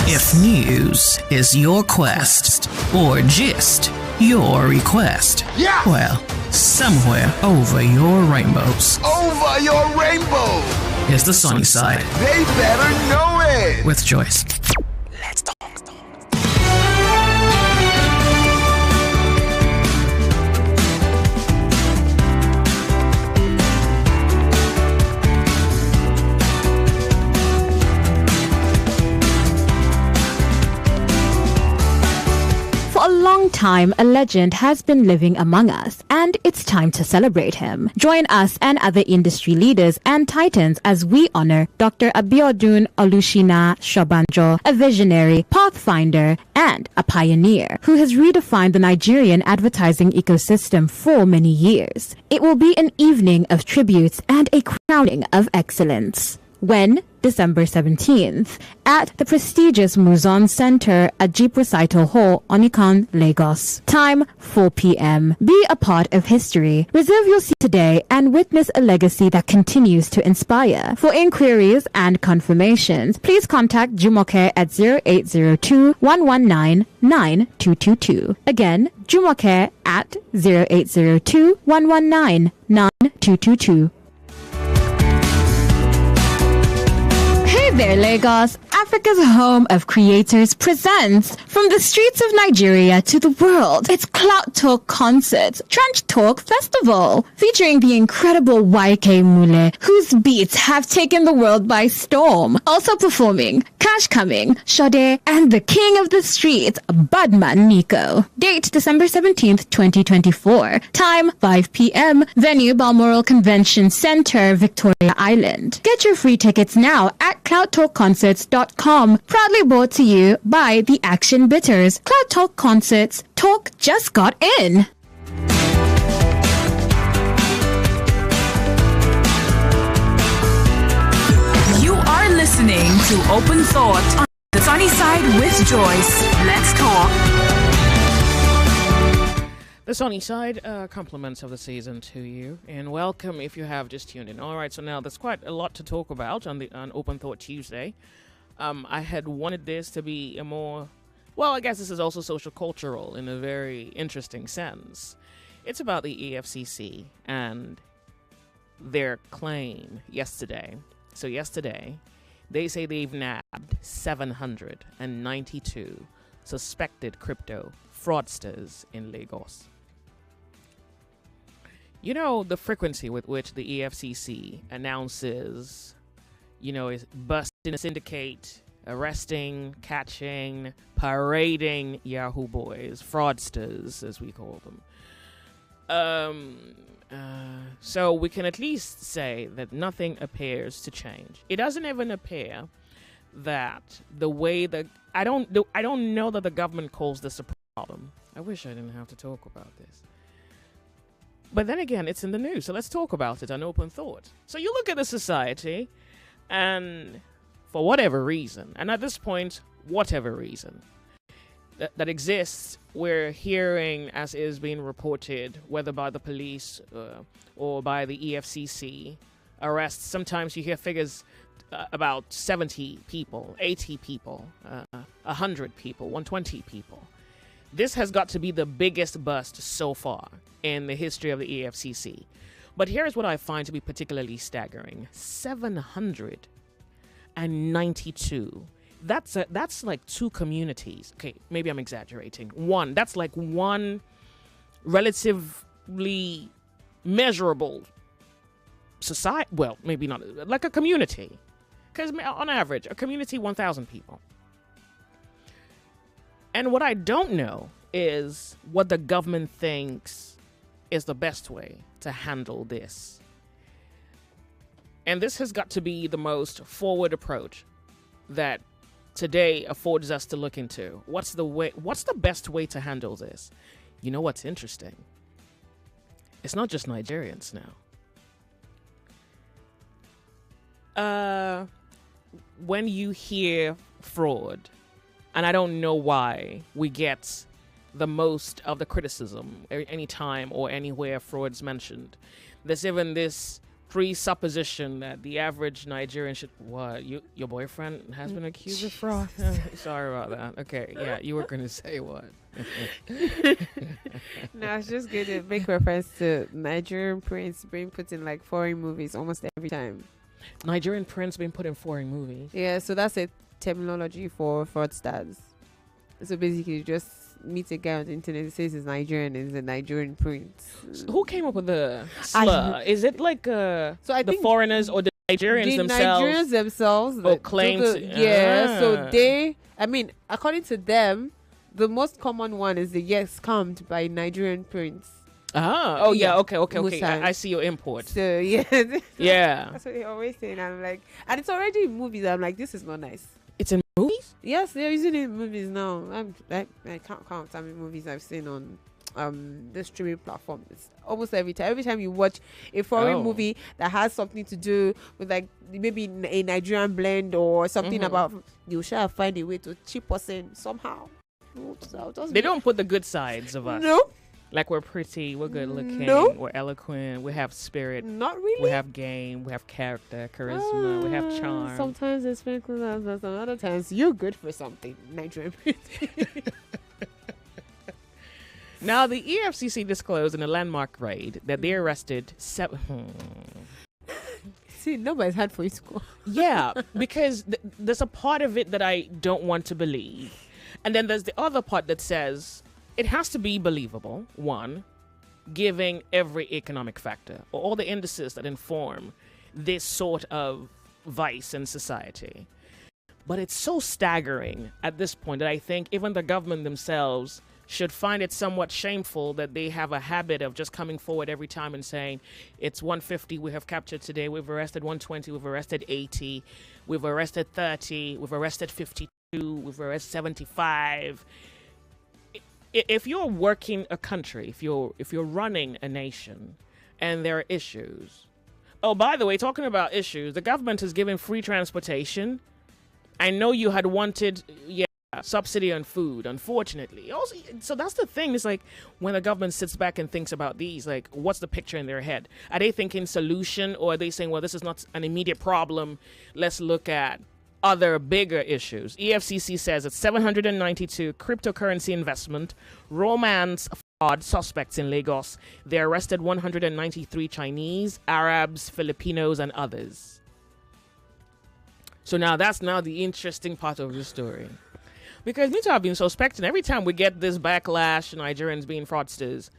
If news is your quest, or gist your request, yeah, well, somewhere over your rainbows. Over your rainbow is the sunny side. They better know it. With Joyce. Let's talk. For a long time, a legend has been living among us, and it's time to celebrate him. Join us and other industry leaders and titans as we honor Dr. Abiodun Olushina Shobanjo, a visionary, pathfinder, and a pioneer who has redefined the Nigerian advertising ecosystem for many years. It will be an evening of tributes and a crowning of excellence. When? December 17th, at the prestigious Muzon Center at Jeep Recital Hall, Onikan, Lagos. Time, 4 p.m. Be a part of history. Reserve your seat today and witness a legacy that continues to inspire. For inquiries and confirmations, please contact Jumoke at 0802-119-9222. Again, Jumoke at 0802-119-9222. Hey there, Lagos. Africa's home of creators presents From the Streets of Nigeria to the World. It's Cloud Talk Concert, Trench Talk Festival, featuring the incredible YK Mule, whose beats have taken the world by storm. Also performing Cash Coming, Sade, and the King of the Streets, Badman Nico. Date December 17th, 2024. Time 5 p.m. Venue Balmoral Convention Center, Victoria Island. Get your free tickets now at cloudtalkconcerts.com. Proudly brought to you by the Action Bitters. Cloud Talk Concerts. Talk just got in. You are listening to Open Thought on the Sunny Side with Joyce. Let's talk. The Sunny Side, compliments of the season to you, and welcome if you have just tuned in. All right, so now there's quite a lot to talk about on Open Thought Tuesday. I had wanted this to be a more, well, I guess this is also social cultural in a very interesting sense. It's about the EFCC and their claim yesterday. So yesterday, they say they've nabbed 792 suspected crypto fraudsters in Lagos. You know, the frequency with which the EFCC announces, is busting a syndicate, arresting, catching, parading Yahoo boys, fraudsters, as we call them. So we can at least say that nothing appears to change. It doesn't even appear that the way that I don't know that the government calls this a problem. I wish I didn't have to talk about this. But then again, it's in the news, so let's talk about it on Open Thought. So you look at the society, and for whatever reason, and at this point, whatever reason that exists, we're hearing, as is being reported, whether by the police or by the EFCC, arrests. Sometimes you hear figures about 70 people, 80 people, 100 people, 120 people. This has got to be the biggest bust so far in the history of the EFCC. But here's what I find to be particularly staggering. 792. That's like two communities. Okay, maybe I'm exaggerating. One, that's like one relatively measurable society. Well, maybe not, like a community. Because on average, a community, 1,000 people. And what I don't know is what the government thinks is the best way to handle this. And this has got to be the most forward approach that today affords us to look into. What's the best way to handle this? You know what's interesting? It's not just Nigerians now. When you hear fraud, and I don't know why we get the most of the criticism anytime or anywhere fraud's mentioned. There's even this presupposition that the average Nigerian should what your boyfriend has been accused of fraud. Sorry about that. Okay, yeah, you were going to say what? No, I was just going to make reference to Nigerian prince being put in like foreign movies almost every time. Nigerian prince being put in foreign movies. Yeah, so that's a terminology for fraudsters. So basically, you just meet a guy on the internet who says he's Nigerian and he's a Nigerian prince. So who came up with the slur? Is it like so I the think foreigners or the Nigerians themselves? Nigerians themselves. Or claim to... So they, I mean, according to them, the most common one is the scammed by Nigerian prince. Oh yeah, okay. Musa. I see your import. So yeah. Yeah. That's what they always say. And I'm like, and it's already in movies. I'm like, this is not nice. It's in movies? Yes, they're using it in movies now. I can't count how many movies I've seen on the streaming platform. It's almost every time. Every time you watch a foreign movie that has something to do with like maybe a Nigerian blend or something about, you shall find a way to cheap us in somehow. They don't put the good sides of us. No. Like we're pretty, we're good looking, No. we're eloquent, we have spirit, Not really. we have game, we have character, charisma, we have charm. Sometimes it's sprinkles, and some other times you're good for something. Nigerian. Now, the EFCC disclosed in a landmark raid that they arrested See, nobody's hard for you to go. Yeah, because there's a part of it that I don't want to believe. And then there's the other part that says it has to be believable, one, giving every economic factor or all the indices that inform this sort of vice in society. But it's so staggering at this point that I think even the government themselves should find it somewhat shameful that they have a habit of just coming forward every time and saying, it's 150 we have captured today, we've arrested 120, we've arrested 80, we've arrested 30, we've arrested 52, we've arrested 75. If you're working a country, if you're running a nation and there are issues. Oh, by the way, talking about issues, the government is giving free transportation. I know you had wanted subsidy on food, unfortunately. Also, so that's the thing. It's like when the government sits back and thinks about these, like, what's the picture in their head? Are they thinking solution, or are they saying, well, this is not an immediate problem, let's look at other bigger issues? EFCC says it's 792 cryptocurrency investment, romance fraud suspects in Lagos. They arrested 193 Chinese, Arabs, Filipinos, and others. So now that's now the interesting part of the story. Because me too, I've been suspecting every time we get this backlash, Nigerians being fraudsters.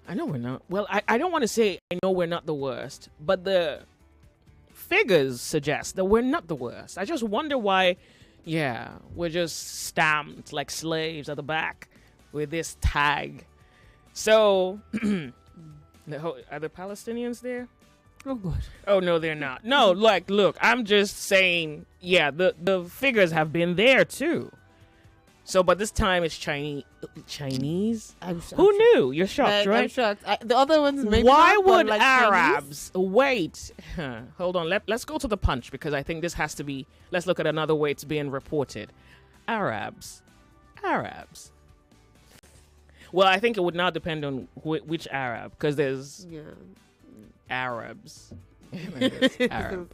I know we're not. Well, I don't want to say I know we're not the worst, but the figures suggest that we're not the worst. I just wonder why, we're just stamped like slaves at the back with this tag. So, are the Palestinians there? Oh, God. Oh, no, they're not. No, like, look, I'm just saying, the figures have been there too. So, but this time it's Chinese? Who knew? You're shocked, right? I'm shocked. The other ones maybe Why not, would like Arabs... Wait. Hold on. Let's go to the punch, because I think this has to be... Let's look at another way it's being reported. Arabs. Well, I think it would now depend on which Arab, because there's Arabs. Arab.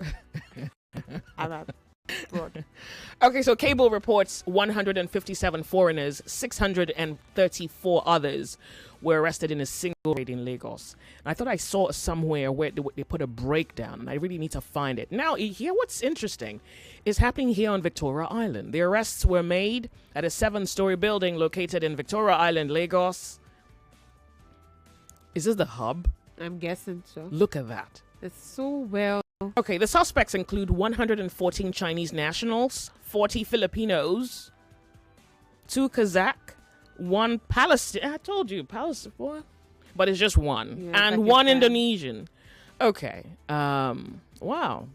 Arab. Broad. Okay, so Cable reports 157 foreigners, 634 others were arrested in a single raid in Lagos. And I thought I saw somewhere where they put a breakdown, and I really need to find it. Now, here what's interesting is happening here on Victoria Island. The arrests were made at a 7-story building located in Victoria Island, Lagos. Is this the hub? I'm guessing so. Look at that. It's so well. Okay, the suspects include 114 Chinese nationals, 40 Filipinos, 2 Kazakh, 1 Palestinian. I told you, Palestinian, but it's just one, and 1 Indonesian. Okay, wow.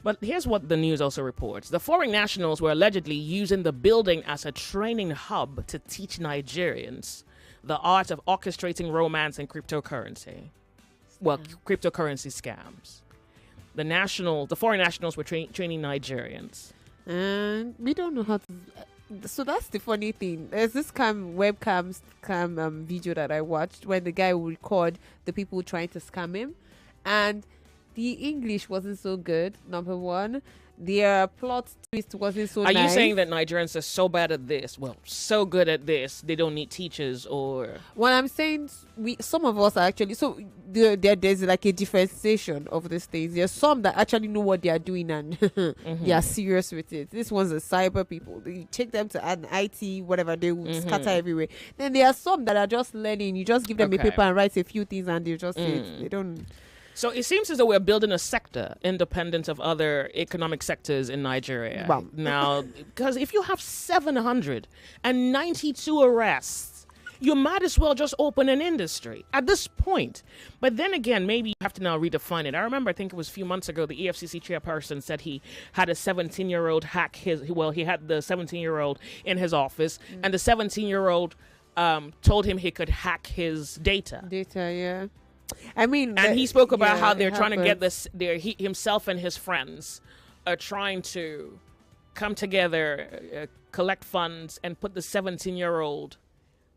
But here's what the news also reports. The foreign nationals were allegedly using the building as a training hub to teach Nigerians the art of orchestrating romance and cryptocurrency. Well, cryptocurrency scams. The foreign nationals were training Nigerians. And we don't know how to... So that's the funny thing. There's this webcam video that I watched when the guy will record the people trying to scam him. And the English wasn't so good, number one. Their plot twist wasn't so nice. Are you saying that Nigerians are so bad at this? Well, so good at this, they don't need teachers, or... Well, I'm saying some of us are actually... So there's like a differentiation of these things. There's some that actually know what they are doing and they are serious with it. This one's the cyber people. You take them to an IT, whatever, they will scatter everywhere. Then there are some that are just learning. You just give them a paper and write a few things and they just say it. They don't... So it seems as though we're building a sector independent of other economic sectors in Nigeria. Wow. Now, because if you have 792 arrests, you might as well just open an industry at this point. But then again, maybe you have to now redefine it. I remember, I think it was a few months ago, the EFCC chairperson said he had a 17-year-old hack he had the 17-year-old in his office, and the 17-year-old told him he could hack his data. Yeah. I mean, and he spoke about how they're trying to get this. Himself and his friends are trying to come together, collect funds, and put the 17-year-old,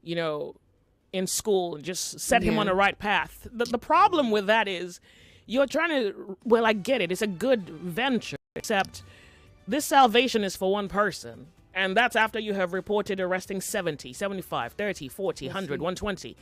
in school and just set him on the right path. The problem with that is you're trying to. Well, I get it. It's a good venture, except this salvation is for one person. And that's after you have reported arresting 70, 75, 30, 40, 100, 120.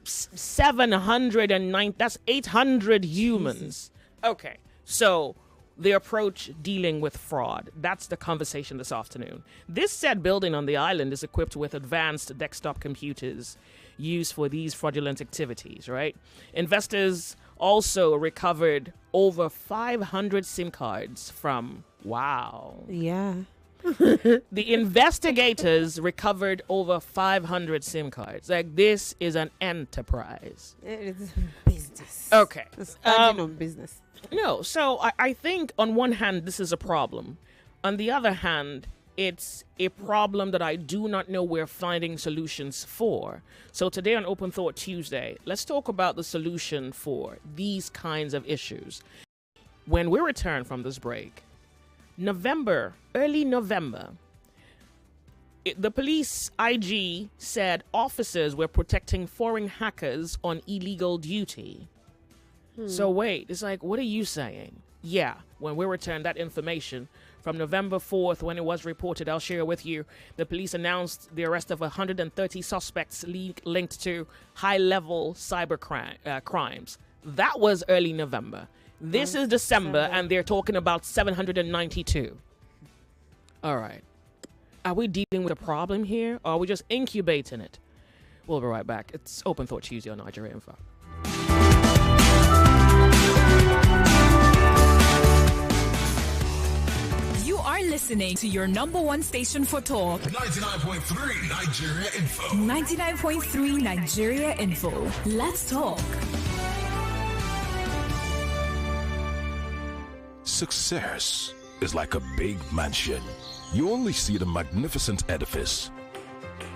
709, that's 800 humans. Okay, so the approach dealing with fraud, that's the conversation this afternoon. This said building on the island is equipped with advanced desktop computers used for these fraudulent activities, right? Investors also recovered over 500 SIM cards from, the investigators recovered over 500 SIM cards. Like, this is an enterprise. It is business. Okay. Standing on business. No, so I think on one hand, this is a problem. On the other hand, it's a problem that I do not know we're finding solutions for. So today on Open Thought Tuesday, let's talk about the solution for these kinds of issues. When we return from this break, early November, the police IG said officers were protecting foreign hackers on illegal duty. So wait, it's like, what are you saying? Yeah, when we return that information from November 4th, when it was reported, I'll share with you, the police announced the arrest of 130 suspects linked to high-level cyber crimes. That was early November. This is December, and they're talking about 792. All right. Are we dealing with a problem here, or are we just incubating it? We'll be right back. It's Open Thought Tuesday on Nigeria Info. You are listening to your number one station for talk. 99.3 Nigeria Info. 99.3 Nigeria Info. Let's talk. Success is like a big mansion. You only see the magnificent edifice,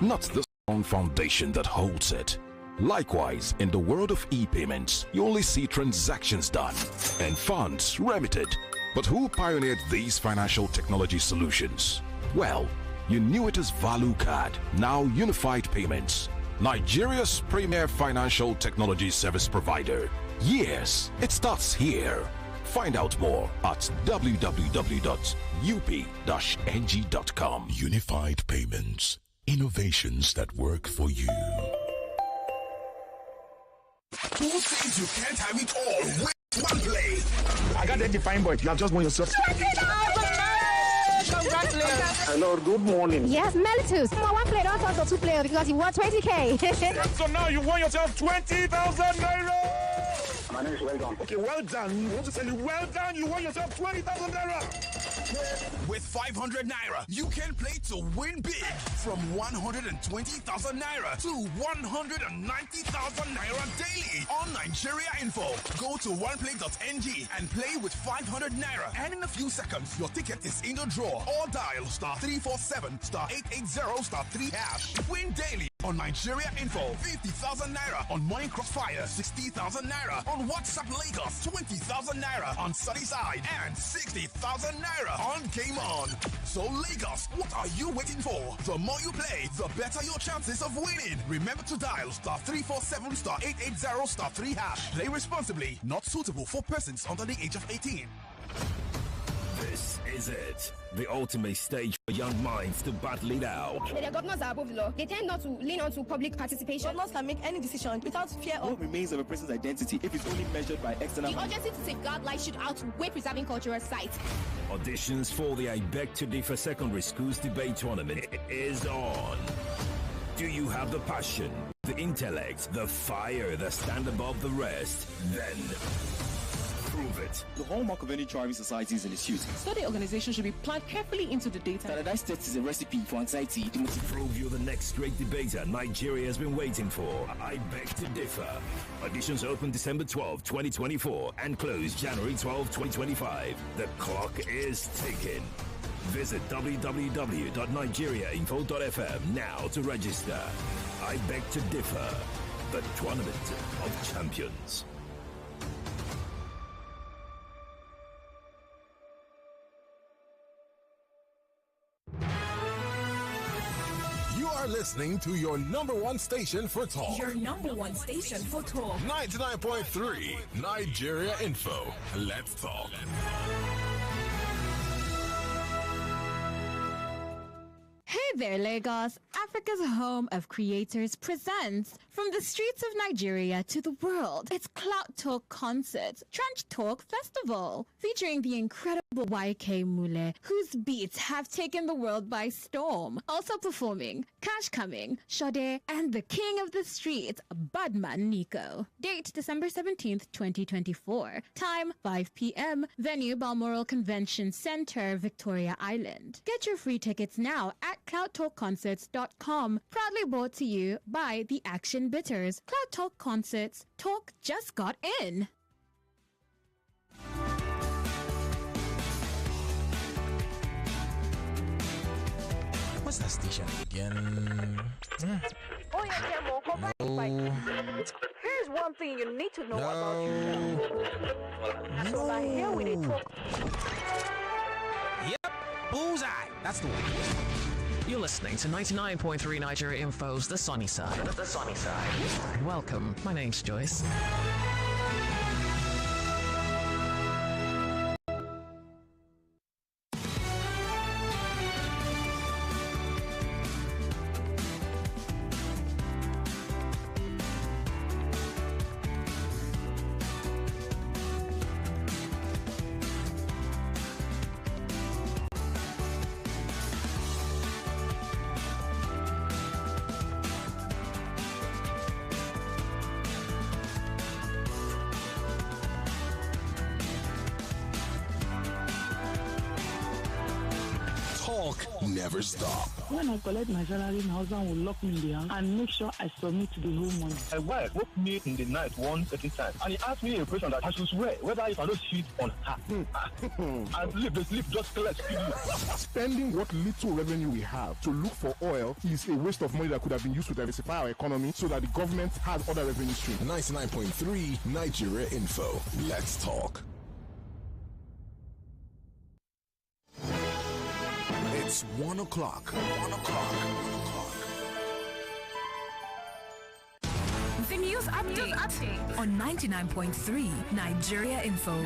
not the strong foundation that holds it. Likewise, in the world of e-payments, you only see transactions done and funds remitted. But who pioneered these financial technology solutions? Well, you knew it as Value Card, now Unified Payments, Nigeria's premier financial technology service provider. Yes, it starts here. Find out more at www.up-ng.com. Unified Payments. Innovations that work for you. Who says you can't have it all with one play? I got that defined point. You have just won yourself. Congratulations. Hello, good morning. Yes, Melitus. One player, don't talk to two players because you won 20K. So now you won yourself 20,000 naira. My name is Well Done. Okay, well done. We want to tell you, well done. You won yourself 20,000 naira. With 500 naira, you can play to win big. From 120,000 naira to 190,000 naira daily on Nigeria Info. Go to oneplay.ng and play with 500 naira. And in a few seconds, your ticket is in the draw. Or dial *347 *880 *3#. Win daily On Nigeria Info, 50,000 naira. On Morning Crossfire, 60,000 naira. On WhatsApp Lagos, 20,000 naira. On Sunnyside, and 60,000 naira on Game On. So Lagos, what are you waiting for? The more you play, the better your chances of winning. Remember to dial *347 *880 *3 hash. Play responsibly. Not suitable for persons under the age of 18. This is it. The ultimate stage for young minds to battle it out. The governors are above the law. They tend not to lean on to public participation. Governors can make any decision without fear of what remains of a person's identity if it's only measured by external. The urgency to safeguard life should outweigh preserving cultural sites. Auditions for the I Beg to Differ Secondary Schools Debate Tournament is on. Do you have the passion, the intellect, the fire that stand above the rest? Then prove it. The hallmark of any thriving society is in its youth. Study organization should be planned carefully into the data. Standardized tests is a recipe for anxiety. To prove you're the next great debater Nigeria has been waiting for. I Beg to Differ. Auditions open December 12, 2024 and close January 12, 2025. The clock is ticking. Visit www.nigeriainfo.fm now to register. I Beg to Differ. The Tournament of Champions. Listening to your number one station for talk. Your number one station for talk. 99.3 Nigeria Info. Let's talk. Hey there, Lagos. Africa's home of creators presents From the Streets of Nigeria to the World. It's Cloud Talk Concerts, Trench Talk Festival, featuring the incredible YK Mule, whose beats have taken the world by storm. Also performing Cash Coming, Sade, and the King of the Streets, Badman Nico. Date December 17th, 2024. Time 5 p.m. Venue Balmoral Convention Center, Victoria Island. Get your free tickets now at cloudtalkconcerts.com. Proudly brought to you by the Action Bitters. Cloud Talk Concerts. Talk just got in. What's that station again? Oh yeah, Demo, go back. Here's one thing you need to know about yourself. So like here we talk. Yep, bullseye. That's the one. You're listening to 99.3 Nigeria Info's The Sunny Side. The Sunny Side. Welcome. My name's Joyce. Never stop. When I collect my salary, my husband will lock me in the house and make sure I submit to the whole money. My wife woke me in the night 1:30 times and he asked me a question that I should swear whether if I don't cheat on her. And the sleep just collect. Spending what little revenue we have to look for oil is a waste of money that could have been used to diversify our economy so that the government has other revenue streams. 99.3 Nigeria Info. Let's talk. It's 1 o'clock. 1 o'clock. The news update on 99.3 Nigeria Info.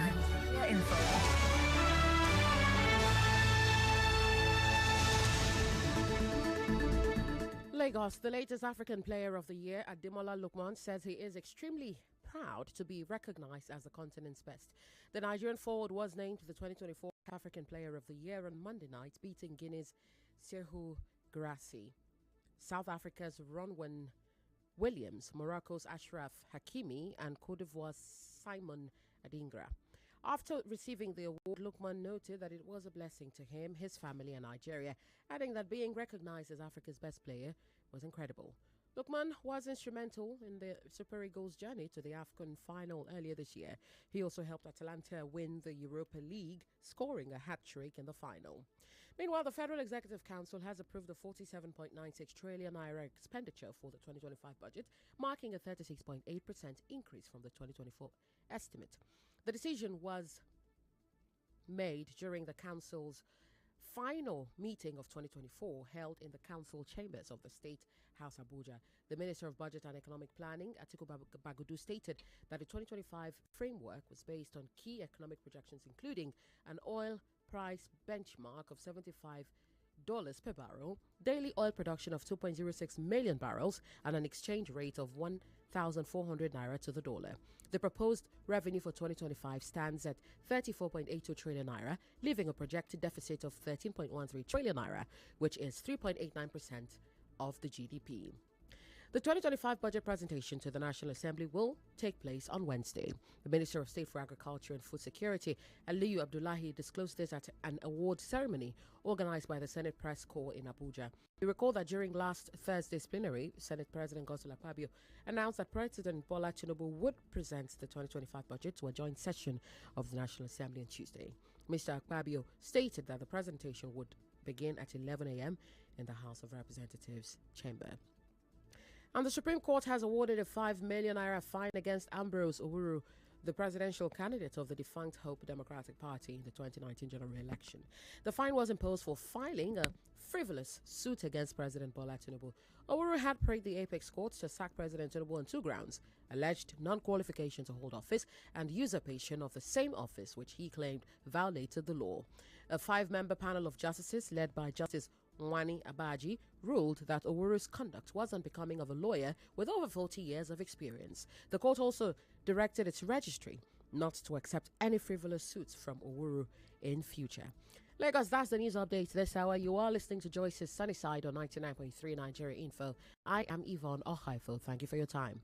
Lagos, the latest African Player of the Year, Ademola Lookman, says he is extremely proud to be recognized as the continent's best. The Nigerian forward was named the 2024 African Player of the Year on Monday night, beating Guinea's Serhou Guirassy, South Africa's Ronwen Williams, Morocco's Ashraf Hakimi, and Cote d'Ivoire's Simon Adingra. After receiving the award, Lookman noted that it was a blessing to him, his family, and Nigeria, adding that being recognized as Africa's best player was incredible. Lookman was instrumental in the Super Eagles' journey to the AFCON final earlier this year. He also helped Atalanta win the Europa League, scoring a hat-trick in the final. Meanwhile, the Federal Executive Council has approved the 47.96 trillion naira expenditure for the 2025 budget, marking a 36.8% increase from the 2024 estimate. The decision was made during the Council's final meeting of 2024 held in the council chambers of the State House Abuja. The Minister of Budget and Economic Planning, Atiku Bagudu, stated that the 2025 framework was based on key economic projections, including an oil price benchmark of $75 per barrel, daily oil production of 2.06 million barrels, and an exchange rate of 1,400 naira to the dollar. The proposed revenue for 2025 stands at 34.82 trillion naira, leaving a projected deficit of 13.13 trillion naira, which is 3.89% of the GDP. The 2025 budget presentation to the National Assembly will take place on Wednesday. The Minister of State for Agriculture and Food Security, Aliyu Abdullahi, disclosed this at an award ceremony organized by the Senate Press Corps in Abuja. You recall that during last Thursday's plenary, Senate President Godswill Akpabio announced that President Bola Tinubu would present the 2025 budget to a joint session of the National Assembly on Tuesday. Mr. Akpabio stated that the presentation would begin at 11 a.m. in the House of Representatives chamber. And the Supreme Court has awarded a 5 million naira fine against Ambrose Owuru, the presidential candidate of the defunct Hope Democratic Party in the 2019 general election. The fine was imposed for filing a frivolous suit against President Bola Tinubu. Owuru had prayed the apex court to sack President Tinubu on two grounds: alleged non-qualification to hold office and usurpation of the same office, which he claimed violated the law. A 5-member panel of justices led by Justice Nwani Abaji ruled that Owuru's conduct was unbecoming of a lawyer with over 40 years of experience. The court also directed its registry not to accept any frivolous suits from Owuru in future. Lagos, that's the news update this hour. You are listening to Joyce's Sunny Side on 99.3 Nigeria Info. I am Yvonne Ohaifo. Thank you for your time.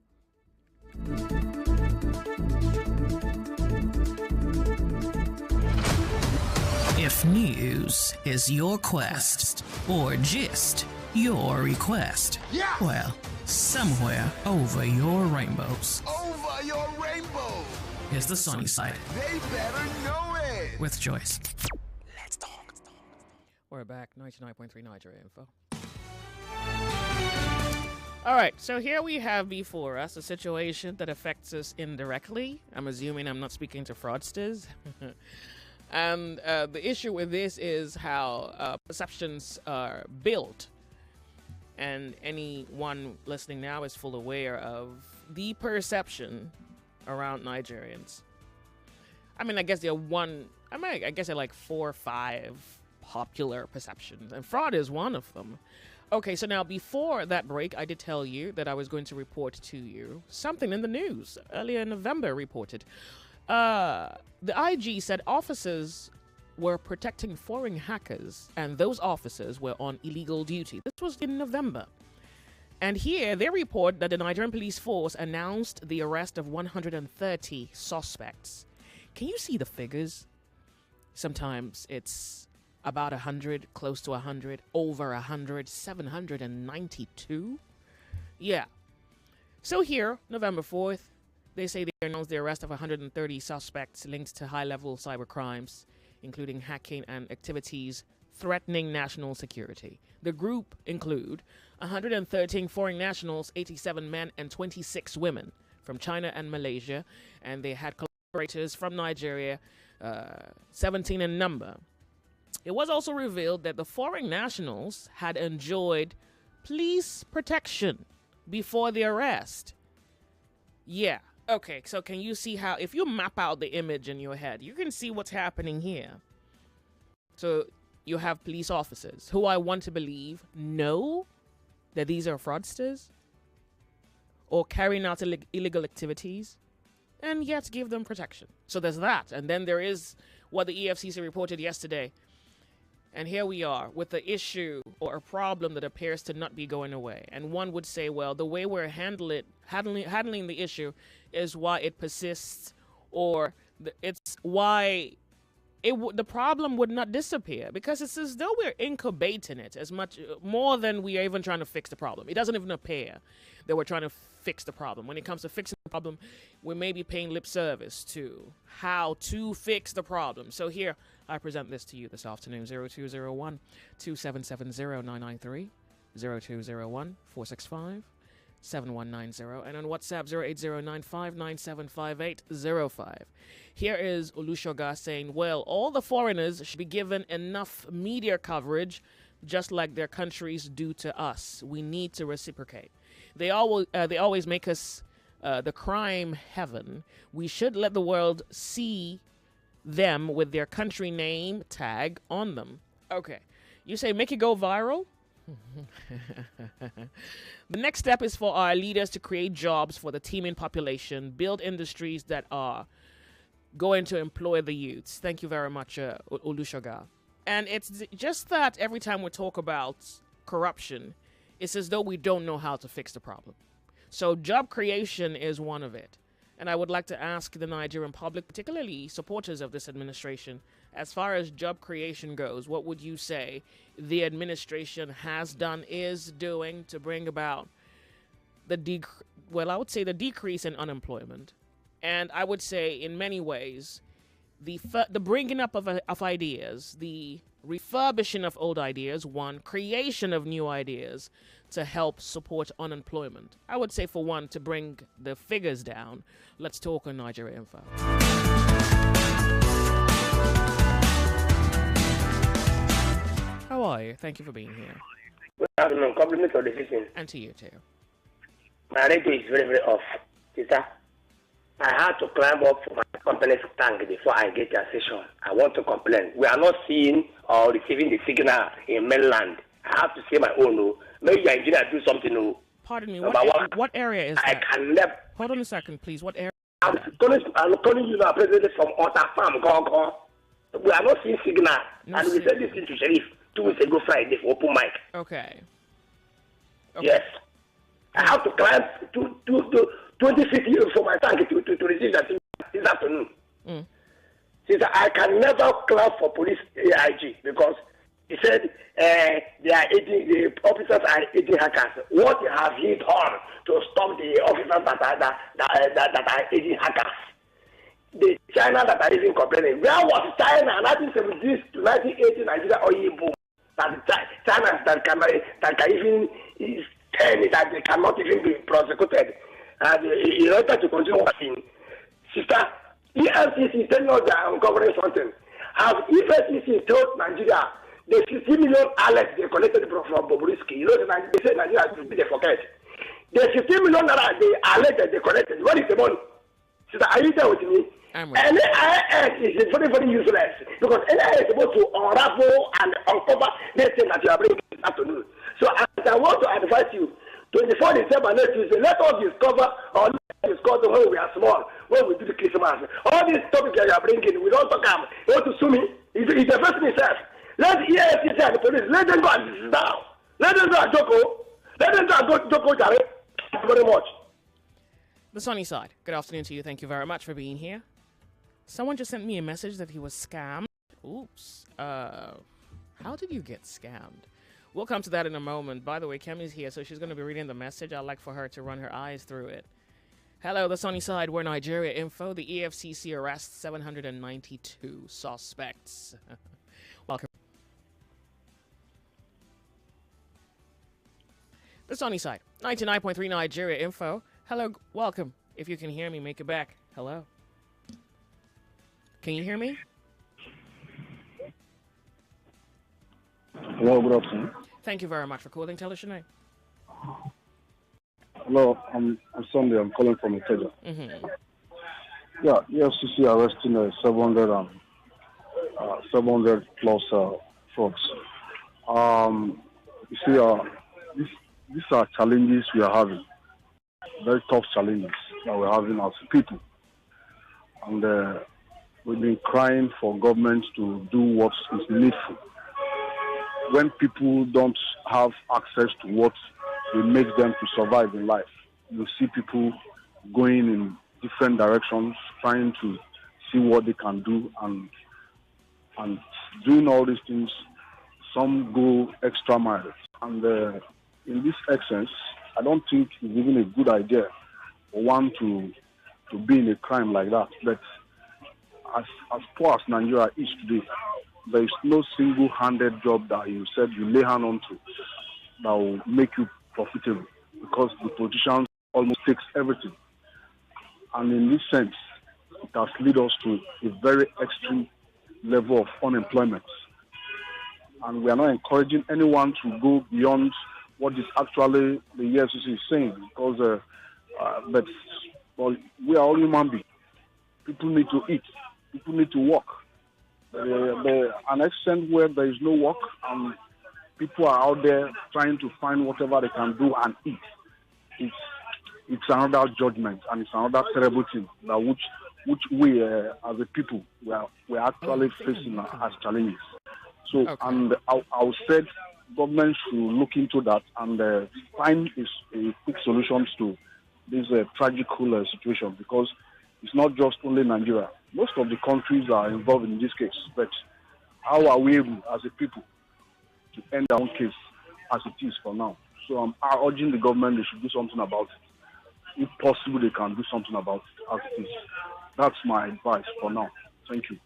If news is your quest, or gist your request, well, somewhere over your rainbows. Over your rainbow. Is the Sunny Side. They better know it. With Joyce. Let's talk. We're back, 99.3 Nigeria Info. All right, so here we have before us a situation that affects us indirectly. I'm assuming I'm not speaking to fraudsters. And the issue with this is how perceptions are built. And anyone listening now is full aware of the perception around Nigerians. I mean, I guess there are like 4 or 5 popular perceptions, and fraud is one of them. Okay, so now before that break, I did tell you that I was going to report to you something in the news. Earlier in November reported. The IG said officers were protecting foreign hackers, and those officers were on illegal duty. This was in November. And here they report that the Nigerian police force announced the arrest of 130 suspects. Can you see the figures? Sometimes it's about 100, close to 100, over 100, 792. Yeah. So here, November 4th, they say they announced the arrest of 130 suspects linked to high-level cyber crimes, including hacking and activities threatening national security. The group include 113 foreign nationals, 87 men, and 26 women from China and Malaysia, and they had collaborators from Nigeria, 17 in number. It was also revealed that the foreign nationals had enjoyed police protection before the arrest. Yeah. Okay, so can you see how, if you map out the image in your head, you can see what's happening here. So you have police officers who I want to believe know that these are fraudsters or carrying out illegal activities, and yet give them protection. So there's that. And then there is what the EFCC reported yesterday. And here we are with the issue or a problem that appears to not be going away. And one would say, well, the way we're handling the issue is why it persists, or it's why the problem would not disappear, because it's as though we're incubating it as much more than we are even trying to fix the problem. It doesn't even appear that we're trying to fix the problem. When it comes to fixing the problem, we may be paying lip service to how to fix the problem. So here, I present this to you this afternoon. 0201 2770 993, 0201 465 7190, and on WhatsApp 08095975805. Here is Olushoga saying, well, all the foreigners should be given enough media coverage just like their countries do to us. We need to reciprocate. They always make us the crime heaven. We should let the world see them with their country name tag on them. Okay. You say make it go viral? The next step is for our leaders to create jobs for the teeming population, build industries that are going to employ the youths. Thank you very much, Olushoga. And it's just that every time we talk about corruption, it's as though we don't know how to fix the problem. So job creation is one of it. And I would like to ask the Nigerian public, particularly supporters of this administration, as far as job creation goes, what would you say the administration has done, is doing to bring about the decrease in unemployment? And I would say in many ways, the bringing up of ideas, the refurbishing of old ideas, creation of new ideas to help support unemployment. I would say, for one, to bring the figures down. Let's talk on Nigeria Info. How are you? Thank you for being here. Good afternoon. Compliment your decision. And to you too. My radio is very, very off. Sister, I had to climb up for my company's tank before I get a session. I want to complain. We are not seeing or receiving the signal in mainland. I have to say my own. Maybe your engineer do something. Pardon me, what area is that? I can never. Hold on a second, please. What area? I'm calling you now, President, from Otter Farm, Gogo. We are not seeing signal. And we said this to Sheriff 2 weeks ago Friday for open mic. Okay. Yes. I have to climb to 20 feet for my tank to receive that this afternoon. Since I can never climb for police AIG because he said the officers are aiding hackers. What have he done to stop the officers that are aiding hackers? The China that are even complaining. Where was China? 1970s to 1980 Nigeria oil boom. That China that can even tell me that they cannot even be prosecuted. And in order to continue working, sister, EFCC is telling us that I'm covering something. Have EFCC told Nigeria the 50 million Alex they collected from Bobrisky? You know, they say Nigeria should be the forget. The 50 million they alleged they collected. What is the money? Sister, are you there with me? And NIS is very, very useless because NIS is supposed to unravel and uncover the thing that you are bringing this afternoon. So I want to advise you, 24 December next Tuesday, let us discover or discuss when we are small, when we do the Christmas. All these topics that you are bringing, we don't talk about. You want to sue me? It's the person himself. Let the EFCC and the police, let them go and sit down. Let them go and Joko. Let them go and Joko, Jare. Thank you very much. The Sunny Side. Good afternoon to you. Thank you very much for being here. Someone just sent me a message that he was scammed. Oops. How did you get scammed? We'll come to that in a moment. By the way, Kemi's here, so she's going to be reading the message. I'd like for her to run her eyes through it. Hello, the Sunny Side. We're Nigeria Info. The EFCC arrests 792 suspects. Welcome. The Sunny Side. 99.3 Nigeria Info. Hello, welcome. If you can hear me, make it back. Hello. Can you hear me? Hello, good afternoon. Thank you very much for calling. Tell us your name. Hello, I'm Sunday. I'm calling from Ikeja. Yeah, EFCC arresting 700 plus folks. You see, these are challenges we are having. Very tough challenges that we're having as people. And we've been crying for government to do what is needful. When people don't have access to what will make them to survive in life, you see people going in different directions, trying to see what they can do, and doing all these things. Some go extra miles. And in this essence, I don't think it's even a good idea for one to be in a crime like that. But as poor as Nigeria is today, there is no single-handed job that you said you lay hand onto that will make you profitable, because the politicians almost takes everything. And in this sense, it has led us to a very extreme level of unemployment. And we are not encouraging anyone to go beyond what is actually the EFCC is saying, because but we are all human beings. People need to eat. People need to work. An extent where there is no work and people are out there trying to find whatever they can do and eat, it's another judgment, and it's another terrible thing that which we as a people we're actually facing as challenges. So, and I said government should look into that and find a quick solutions to this tragical situation, because it's not just only Nigeria. Most of the countries are involved in this case, but how are we able as a people to end our own case as it is for now? So I'm urging the government they should do something about it. If possible, they can do something about it as it is. That's my advice for now. Thank you.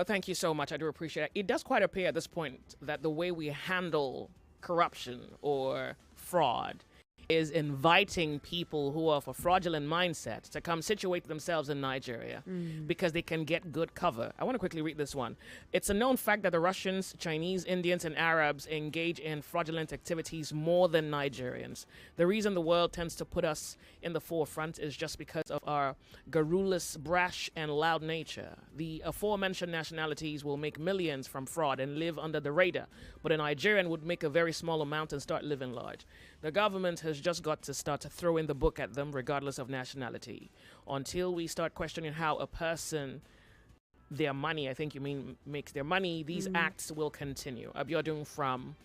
Thank you so much. I do appreciate it. It does quite appear at this point that the way we handle corruption or fraud is inviting people who are of a fraudulent mindset to come situate themselves in Nigeria because they can get good cover. I want to quickly read this one. It's a known fact that the Russians, Chinese, Indians, and Arabs engage in fraudulent activities more than Nigerians. The reason the world tends to put us in the forefront is just because of our garrulous, brash, and loud nature. The aforementioned nationalities will make millions from fraud and live under the radar, but a Nigerian would make a very small amount and start living large. The government has just got to start throwing the book at them regardless of nationality. Until we start questioning how a person, their money, I think you mean makes their money, these acts will continue. Abiodun from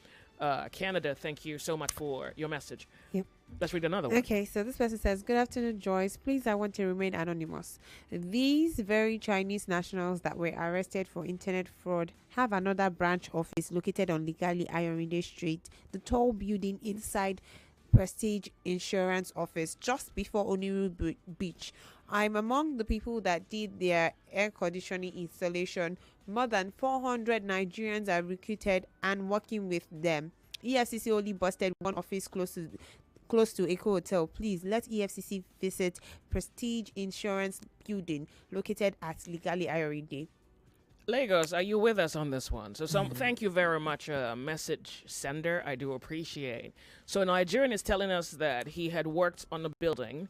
Canada, thank you so much for your message. Yep. Let's read another one. Okay, so this person says, "Good afternoon, Joyce. Please, I want to remain anonymous. These very Chinese nationals that were arrested for internet fraud have another branch office located on Ligali Ayorinde Street, the tall building inside Prestige Insurance Office, just before Oniru Beach. I'm among the people that did their air conditioning installation. More than 400 Nigerians are recruited and working with them. EFCC only busted one office close to Eco Hotel. Please let EFCC visit Prestige Insurance Building located at Ligali Ayorinde." Lagos, are you with us on this one? So thank you very much, message sender. I do appreciate. So a Nigerian is telling us that he had worked on the building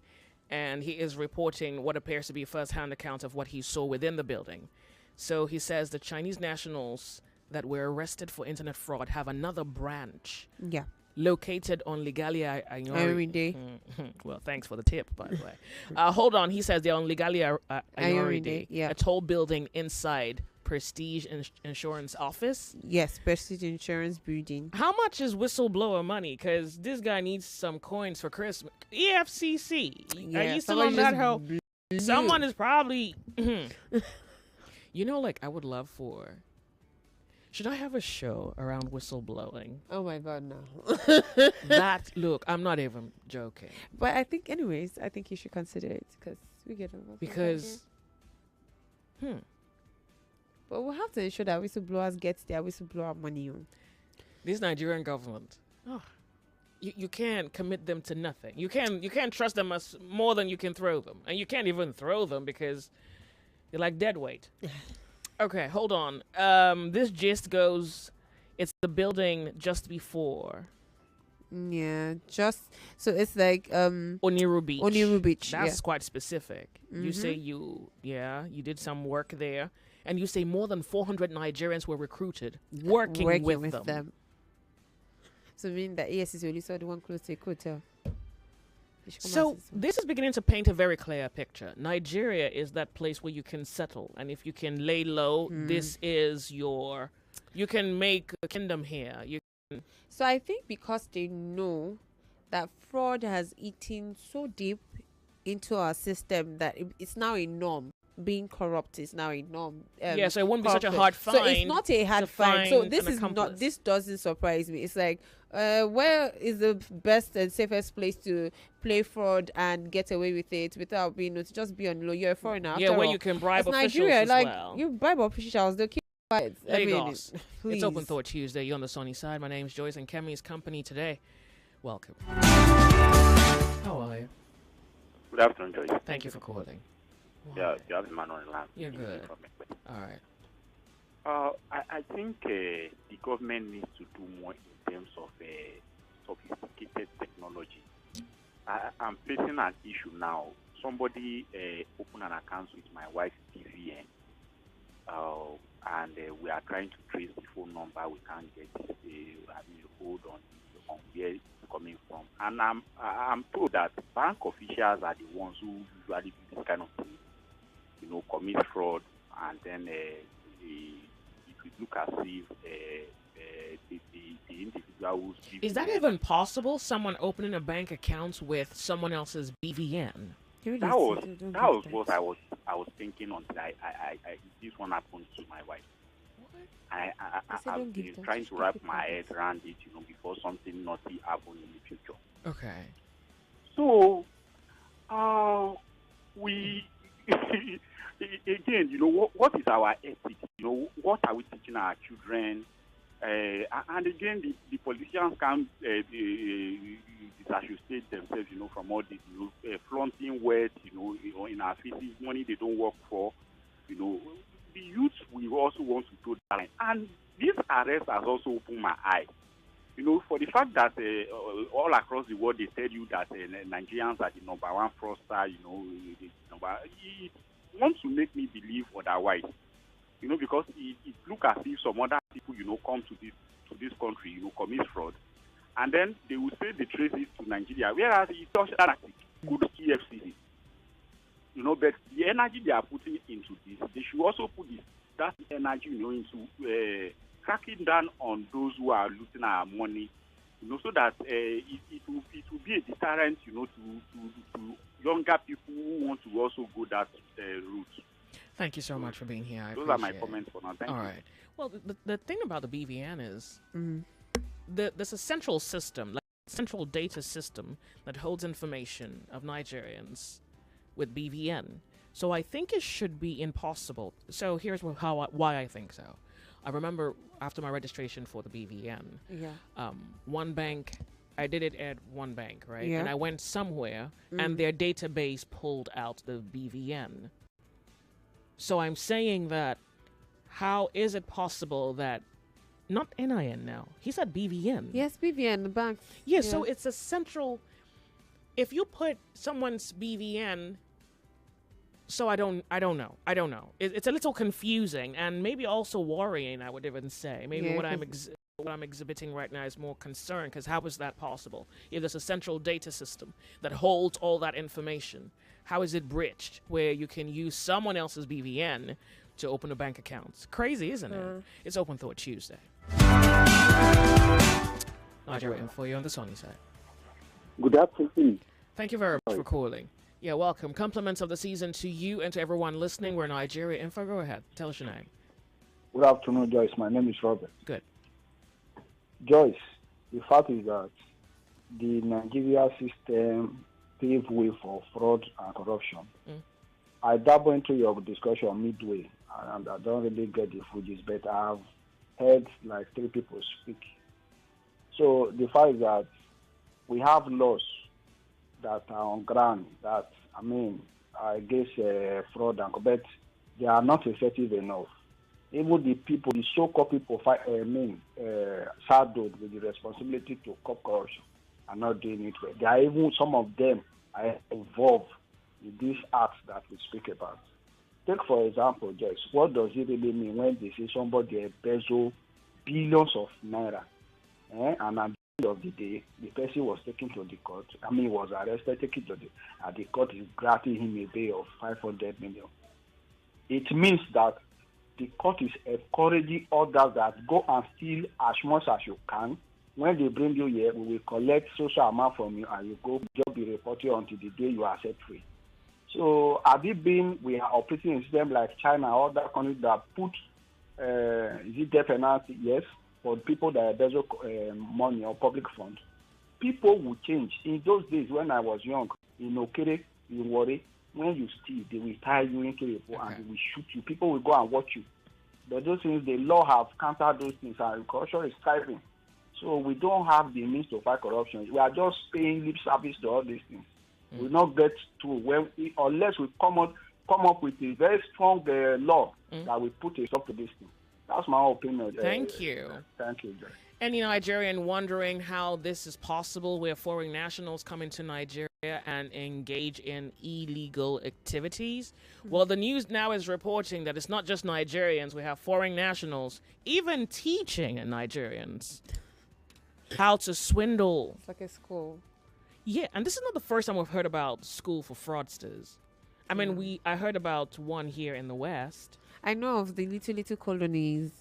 and he is reporting what appears to be first-hand account of what he saw within the building. So he says the Chinese nationals that were arrested for internet fraud have another branch. Yeah. Located on Ligali Ayorinde. Well, thanks for the tip, by the way. Hold on. He says they're on Ligali Ayorinde, a tall building inside Prestige Insurance Office. Yes, Prestige Insurance Building. How much is whistleblower money? Because this guy needs some coins for Christmas. EFCC. Yeah, are you still on that hoe? Someone is probably... I would love for... Should I have a show around whistleblowing? Oh my God, no. Look, I'm not even joking. But I think you should consider it because we get involved. Because, But we'll have to ensure that whistleblowers get their whistleblower money. This Nigerian government, you can't commit them to nothing. You can't trust them more than you can throw them. And you can't even throw them because they're like dead weight. Okay, hold on. This gist goes, it's the building just before. Yeah, so it's like Oniru Beach. Oniru Beach. That's quite specific. You say you did some work there, and you say more than 400 Nigerians were recruited working with them. So meaning that EFCC only saw the one close to a hotel. So this is beginning to paint a very clear picture. Nigeria is that place where you can settle, and if you can lay low, this is you can make a kingdom here. So I think because they know that fraud has eaten so deep into our system that it's now a norm. being corrupt is now a norm. So it wouldn't be such a hard fine. So it's not a hard fine. So this is not. This doesn't surprise me. It's like, where is the best and safest place to play fraud and get away with it without being to just be on low? You're a foreigner. Yeah, where you can bribe officials Nigeria, as like well. you bribe officials, they'll keep quiet. Lagos. It's Open Thought Tuesday. You're on the sunny side. My name's Joyce, and Kemi's company today. Welcome. How are you? Good afternoon, Joyce. Thank you for calling. Yeah, you have the man on the line. You're good. All right. I think the government needs to do more in terms of sophisticated technology. I'm facing an issue now. Somebody opened an account with my wife's BVN, and we are trying to trace the phone number. We can't get hold on where it's coming from. And I'm told that bank officials are the ones who usually do this kind of thing, commit fraud, and then it would look as if the individual who's... Is that even possible? Someone opening a bank account with someone else's BVN? That was what I was thinking until this one happened to my wife. I've been trying to wrap my head around it, before something naughty happens in the future. Okay. So, we again, what is our ethics? What are we teaching our children? And again, the politicians can disassociate themselves, from all this, flaunting words, in our faces, money they don't work for, The youth, we also want to do that. And this arrest has also opened my eye. For the fact that all across the world they tell you that Nigerians are the number one fraudster, it wants to make me believe otherwise. Because it looks as if some other people, come to this country, commit fraud, and then they will say they trace it to Nigeria, whereas it's just good EFCC. But the energy they are putting into this, they should also put that energy, into cracking down on those who are losing our money, so that it will be a deterrent, to younger people who want to also go that route. Thank you so much for being here. Those are my comments for now. Thank you. All right. Well, the thing about the BVN is there's a central system, like a central data system that holds information of Nigerians with BVN. So I think it should be impossible. So here's why I think so. I remember after my registration for the BVN, one bank, I did it at one bank, right? Yeah. And I went somewhere and their database pulled out the BVN. So I'm saying that how is it possible that, not NIN now, he said BVN. Yes, BVN, the bank. Yeah, so it's a central, if you put someone's BVN, so I don't know. It's a little confusing and maybe also worrying, I would even say. Maybe what I'm exhibiting right now is more concern, because how is that possible? If there's a central data system that holds all that information, how is it bridged where you can use someone else's BVN to open a bank account? It's crazy, isn't it? It's Open Thought Tuesday. Nigeria for you on the sunny side. Good afternoon. Thank you very much for calling. Yeah, welcome. Compliments of the season to you and to everyone listening. We're Nigeria Info. Go ahead. Tell us your name. Good afternoon, Joyce. My name is Robert. Good. Joyce, the fact is that the Nigeria system paved way for fraud and corruption. I dabble into your discussion midway, and I don't really get the footage, but I've heard like 3 people speak. So the fact is that we have laws that are on ground that, against fraud and but they are not effective enough. Even the people, the so-called people, saddled with the responsibility to curb corruption, are not doing it well. There are even some of them are involved in these acts that we speak about. Take, for example, Joyce, what does it really mean when they say somebody embezzled billions of naira, and at the end of the day, the person was taken to the court, was arrested, taken to the court is granting him a bail of 500 million. It means that the court is encouraging others that go and steal as much as you can. When they bring you here, we will collect social amount from you and you go just be reported until the day you are set free. So have you been, we are operating in system like China or other countries that put, is it death penalty? Yes, for people that embezzle money or public funds. People will change. In those days when I was young, in Okere, in Wari, when you steal, they will tie you into a pole and they will shoot you. People will go and watch you. But those things, the law have countered those things, and corruption is thriving. So we don't have the means to fight corruption. We are just paying lip service to all these things. We will not get to unless we come up with a very strong law that will put a stop to this thing. That's my opinion. Thank you. Thank you, Joy. Any Nigerian wondering how this is possible, where foreign nationals come into Nigeria and engage in illegal activities? Well, the news now is reporting that it's not just Nigerians. We have foreign nationals even teaching Nigerians how to swindle. It's like a school. Yeah, and this is not the first time we've heard about school for fraudsters. I mean, I heard about one here in the West. I know of the little colonies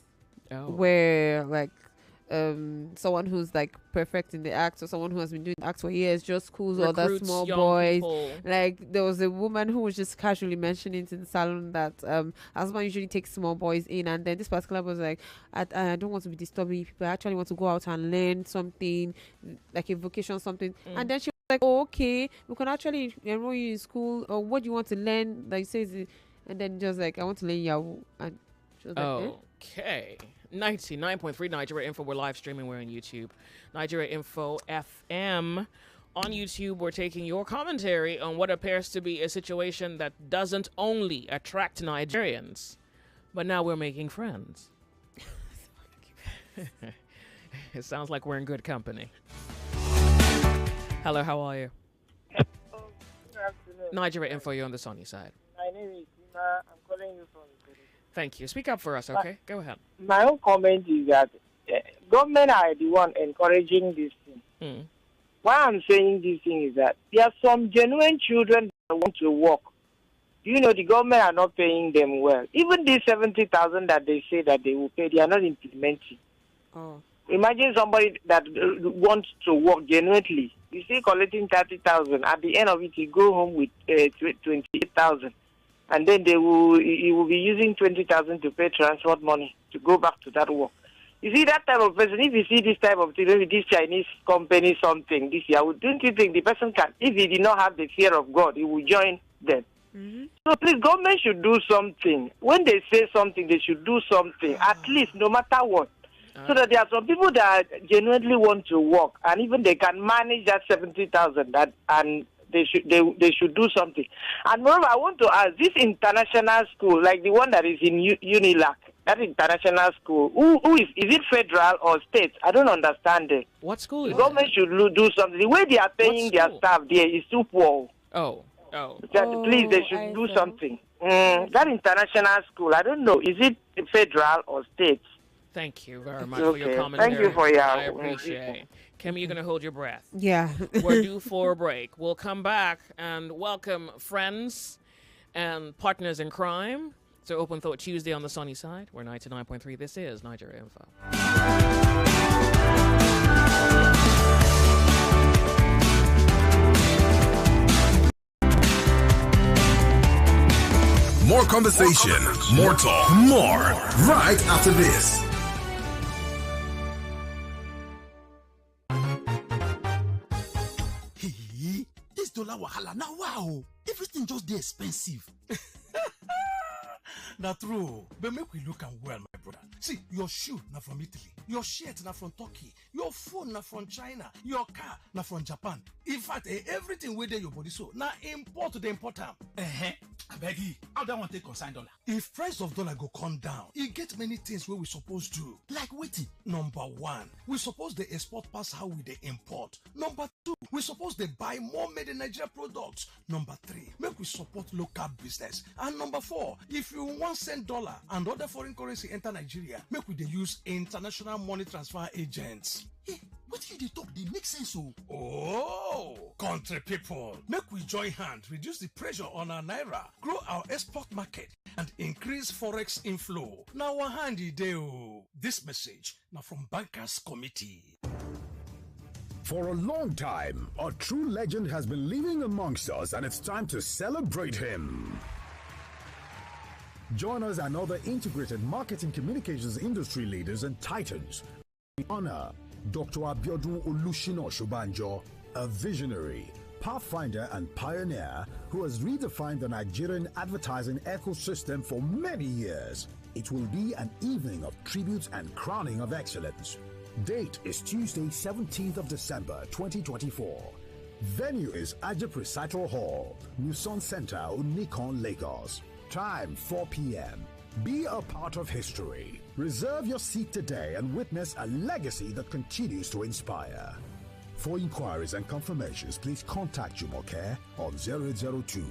where, like, someone who's like perfect in the act, or someone who has been doing the act for years just schools other small boys. People. Like, there was a woman who was just casually mentioning in the salon that husband usually takes small boys in, and then this particular was like, I don't want to be disturbing people, I actually want to go out and learn something, like a vocation or something. And then she was like, oh, okay, we can actually enroll you in school, or what do you want to learn? Like, says, and then just like, I want to learn Yahoo. And she was like, okay. 99.3 Nigeria Info. We're live streaming. We're on YouTube. Nigeria Info FM. On YouTube, we're taking your commentary on what appears to be a situation that doesn't only attract Nigerians, but now we're making friends. It sounds like we're in good company. Hello, how are you? Good afternoon. Nigeria Info, you're on the sunny side. My name is Ima. I'm calling you from Thank you. Speak up for us, okay? Go ahead. My own comment is that government are the one encouraging this thing. Why I'm saying this thing is that there are some genuine children that want to work. You know, the government are not paying them well. Even these 70,000 that they say that they will pay, they are not implementing. Imagine somebody that wants to work genuinely. You see, collecting 30,000. At the end of it, you go home with 28,000. And then he will be using 20,000 to pay transport money to go back to that work. You see, that type of person, if you see this type of thing, maybe this Chinese company something this year, don't you think the person can, if he did not have the fear of God, he will join them? So please, government should do something. When they say something, they should do something, at least, no matter what. So that there are some people that genuinely want to work, and even they can manage that 70,000, and they should do something. And moreover, I want to ask, this international school, like the one that is in Unilag, that international school, who is it federal or state? I don't understand it. What school is the government should do something. The way they are paying their staff there is too poor. Please, they should do something. That international school, I don't know, is it federal or state? Thank you very much for your commentary. Thank you for your... I appreciate it. Kim, you're going to hold your breath. Yeah. We're due for a break. We'll come back and welcome friends and partners in crime to Open Thought Tuesday on the sunny side. We're 99.3. This is Nigeria Info. More conversation, more talk, more right after this. This dollar wahala now, wow, everything just dey expensive. Na true, but make we look am well, my brother. See, your shoe na from Italy, your shirt na from Turkey, your phone na from China, your car na from Japan. In fact, everything wey dey your body so na import to the import am. Abeg, how that one take consign dollar? If price of dollar go come down, e get many things wey we suppose do. Like wetin? Number one, we suppose dey export pass how we dey import. Number two, we suppose dey buy more made in Nigeria products. Number three, make we support local business. And number four, if you wan send dollar and other foreign currency enter Nigeria, make we dey use international money transfer agents. What you dey talk dey make sense o. Oh, country people, make we join hand reduce the pressure on our naira, grow our export market, and increase forex inflow. Na our hand e dey o. This message na from Bankers Committee. For a long time, a true legend has been living amongst us, and it's time to celebrate him. Join us and other integrated marketing communications industry leaders and titans. We honor Dr. Abiodun Olushino Shubanjo, a visionary, pathfinder and pioneer who has redefined the Nigerian advertising ecosystem for many years. It will be an evening of tributes and crowning of excellence. Date is Tuesday, 17th of December, 2024. Venue is Ajip Recital Hall, Muson Center, Unikon, Lagos. Time 4 p.m. Be a part of history. Reserve your seat today and witness a legacy that continues to inspire. For inquiries and confirmations, please contact Jumoke on 002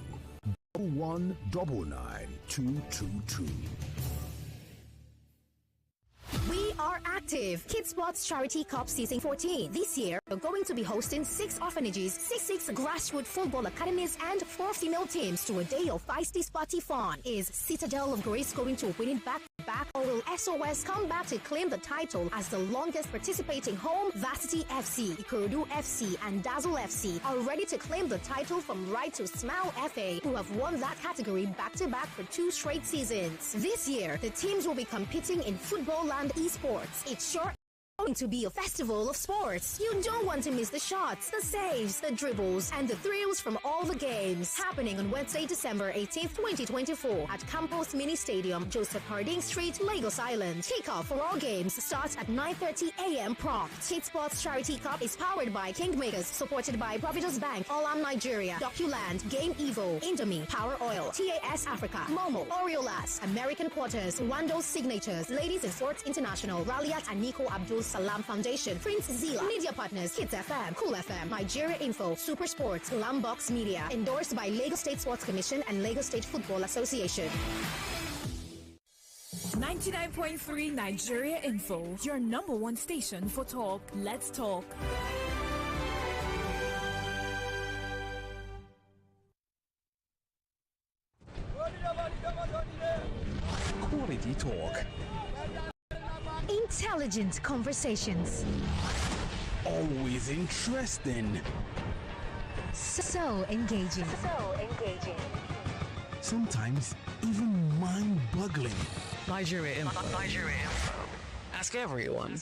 1199 222. We are active. Kids Sports Charity Cup Season 14. This year, we're going to be hosting 6 orphanages, 6 grassroots football academies, and 4 female teams to a day of feisty sporty fun. Is Citadel of Grace going to win it back, or will SOS come back to claim the title as the longest participating home? Varsity FC, Ikorodu FC, and Dazzle FC are ready to claim the title from Right to Smile FA, who have won that category back-to-back for 2 straight seasons. This year, the teams will be competing in football and esports. It's sure going to be a festival of sports. You don't want to miss the shots, the saves, the dribbles, and the thrills from all the games. Happening on Wednesday, December 18th, 2024 at Campos Mini Stadium, Joseph Harding Street, Lagos Island. Kickoff for all games starts at 9:30 a.m. prompt. Kids Sports Charity Cup is powered by Kingmakers, supported by Providence Bank, Olam Nigeria, DocuLand, Game Evo, Indomie, Power Oil, TAS Africa, Momo, Oriolas, American Quarters, Wando's Signatures, Ladies in Sports International, Raliat and Nico Abdul Salam Foundation, Prince Zila, Media Partners, Kids FM, Cool FM, Nigeria Info, Super Sports, Lambox Media. Endorsed by Lagos State Sports Commission and Lagos State Football Association. 99.3 Nigeria Info, your number one station for talk. Let's talk. Quality talk. Intelligent conversations. Always interesting. So engaging. Sometimes even mind-boggling. Nigeria Info. Nigeria Info. Ask everyone.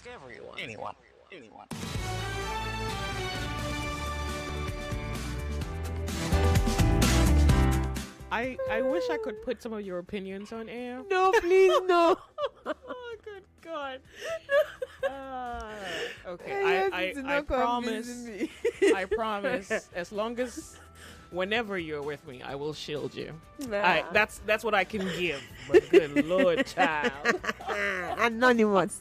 Anyone. I wish I could put some of your opinions on air. No, please, no. Oh, good God. Okay, Yes, I promise. I promise. As long as, whenever you're with me, I will shield you. Nah. That's what I can give. But good Lord, child. Anonymous.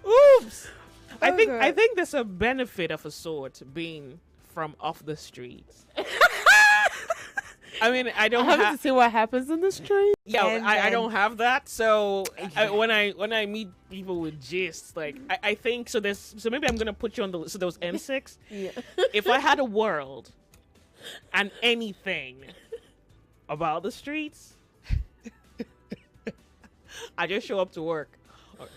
Oops. I Okay. think there's a benefit of a sort being from off the streets. I mean, I don't have to see what happens in the street. Yeah, and I then- don't have that. So when I meet people with gists, like I think so. So maybe I'm gonna put you on the list. So there was M6. Yeah. If I had a world and anything about the streets, I just show up to work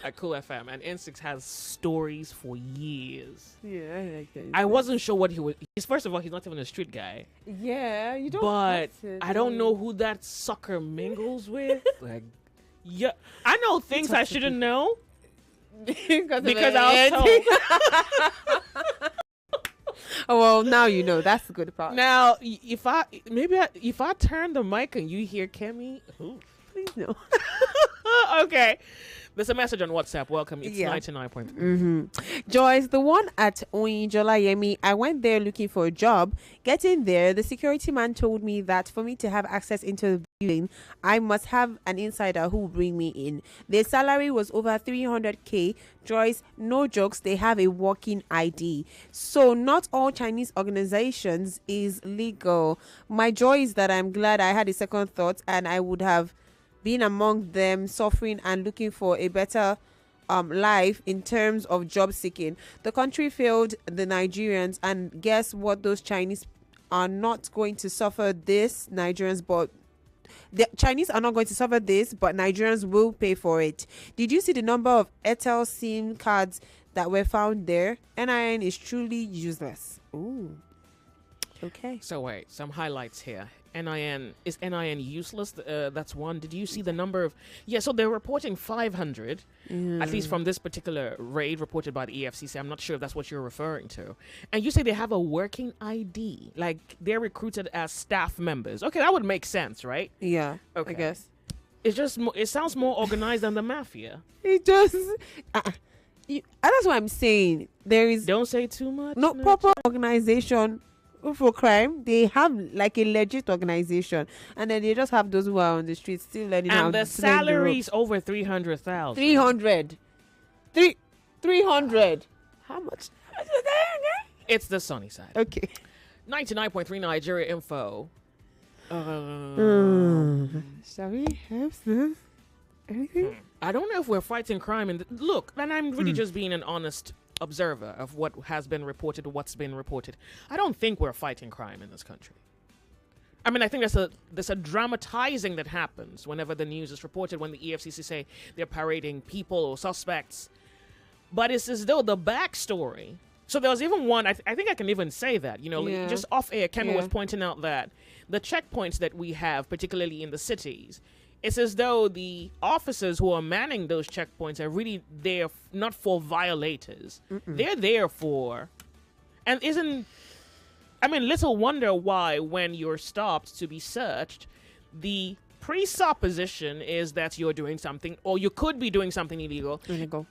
at Cool FM, and N6 has stories for years. Yeah, I like that. I wasn't sure what he was. First of all, he's not even a street guy. Yeah, you don't. But have to, I don't know who that sucker mingles with. Like, yeah, I know things I shouldn't know because I was told. Oh, well, now you know. That's the good part. Now, if I turn the mic and you hear Kemi, please no. Okay. There's a message on WhatsApp. Welcome. It's 99.3. Joyce, the one at Oyinjola, I went there looking for a job. Getting there, the security man told me that for me to have access into the building, I must have an insider who will bring me in. Their salary was over 300K. Joyce, no jokes, they have a working ID. So not all Chinese organizations is legal. My joy is that I'm glad I had a second thought and I would have being among them, suffering and looking for a better life in terms of job seeking. The country failed the Nigerians, and guess what? Those Chinese are not going to suffer this. The Chinese are not going to suffer this, but Nigerians will pay for it. Did you see the number of Airtel SIM cards that were found there, NIN is truly useless. Ooh. Okay. So wait, some highlights here. Is NIN useless? That's one. Did you see the number of? Yeah, so they're reporting 500, at least from this particular raid reported by the EFCC. I'm not sure if that's what you're referring to. And you say they have a working ID, like they're recruited as staff members. Okay, that would make sense, right? Yeah. Okay. I guess. It's just it sounds more organized than the mafia. It just. That's what I'm saying. There is. Don't say too much. No proper organization for crime. They have like a legit organization, and then they just have those who are on the streets still learning how And the to slay the rope. salary's over 300,000. 300. 300. How much? Is that again? It's the sunny side. Okay. 99.3 Nigeria info. Shall we have this? Anything? I don't know if we're fighting crime. Look, and I'm really just being an honest observer of what has been reported, what's been reported. I don't think we're fighting crime in this country. I mean, I think there's a dramatizing that happens whenever the news is reported, when the EFCC say they're parading people or suspects. But it's as though the backstory. So there was even one, I think I can even say that, just off air, Ken was pointing out that the checkpoints that we have, particularly in the cities, it's as though the officers who are manning those checkpoints are really there not for violators. They're there for, and little wonder why when you're stopped to be searched, the presupposition is that you're doing something, or you could be doing something illegal.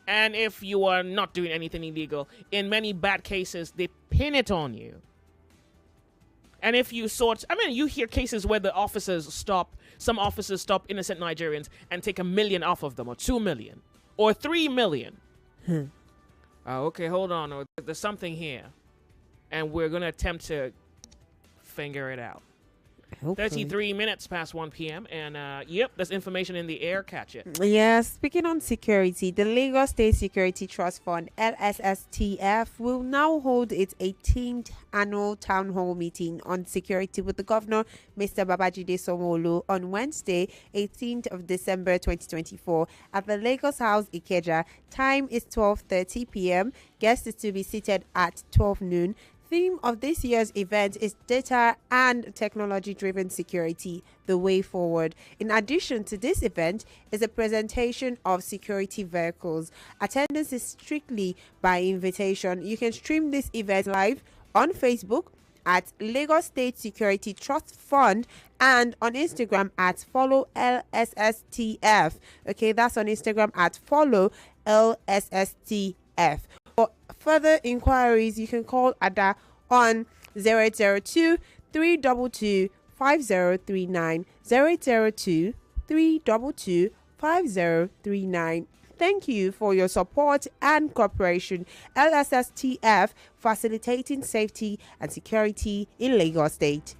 And if you are not doing anything illegal, in many bad cases, they pin it on you. And if you you hear cases where some officers stop innocent Nigerians and take $1 million off of them, or 2 million, or 3 million. Okay, hold on. Or there's something here. And we're going to attempt to figure it out. Hopefully. 33 minutes past 1 p.m. And, there's information in the air. Catch it. Yeah, speaking on security, the Lagos State Security Trust Fund, LSSTF, will now hold its 18th annual town hall meeting on security with the governor, Mr. Babajide Sanwo-Olu, on Wednesday, 18th of December 2024 at the Lagos House, Ikeja. Time is 12:30 p.m. Guests is to be seated at 12 noon. Theme of this year's event is data and technology-driven security, the way forward. In addition to this event is a presentation of security vehicles. Attendance is strictly by invitation. You can stream this event live on Facebook at Lagos State Security Trust Fund and on Instagram at follow LSSTF. Okay, that's on Instagram at follow LSSTF. For further inquiries, you can call Ada on 0802 322 5039 0802 322 5039. Thank you for your support and cooperation. LSSTF, facilitating safety and security in Lagos State.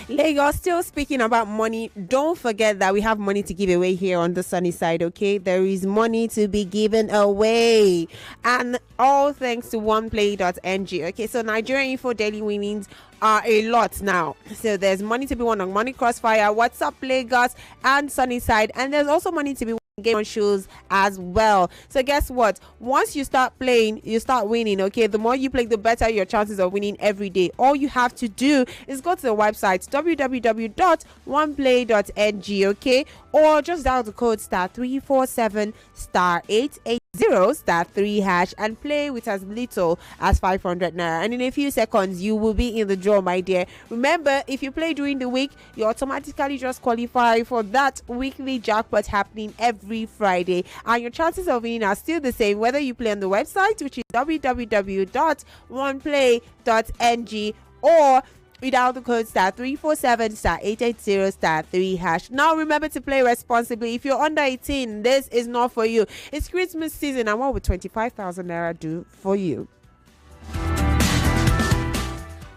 Lagos, still speaking about money, don't forget that we have money to give away here on the sunny side, okay? There is money to be given away. And all thanks to oneplay.ng, okay? So Nigerian Info Daily Winnings are a lot now. So there's money to be won on Money Crossfire, WhatsApp Lagos, and Sunny Side. And there's also money to be game on shows as well. So guess what? Once you start playing, you start winning, okay? The more you play, the better your chances of winning every day. All you have to do is go to the website www.oneplay.ng, okay? Or just dial the code *347 *880 *3# and play with as little as 500 naira, and in a few seconds you will be in the draw, my dear. Remember, if you play during the week, you automatically just qualify for that weekly jackpot happening every Friday, and your chances of winning are still the same whether you play on the website, which is www.oneplay.ng, or without the code *347 *880 *3#. Now remember to play responsibly. If you're under 18, this is not for you. It's Christmas season, and what would 25,000 naira do for you?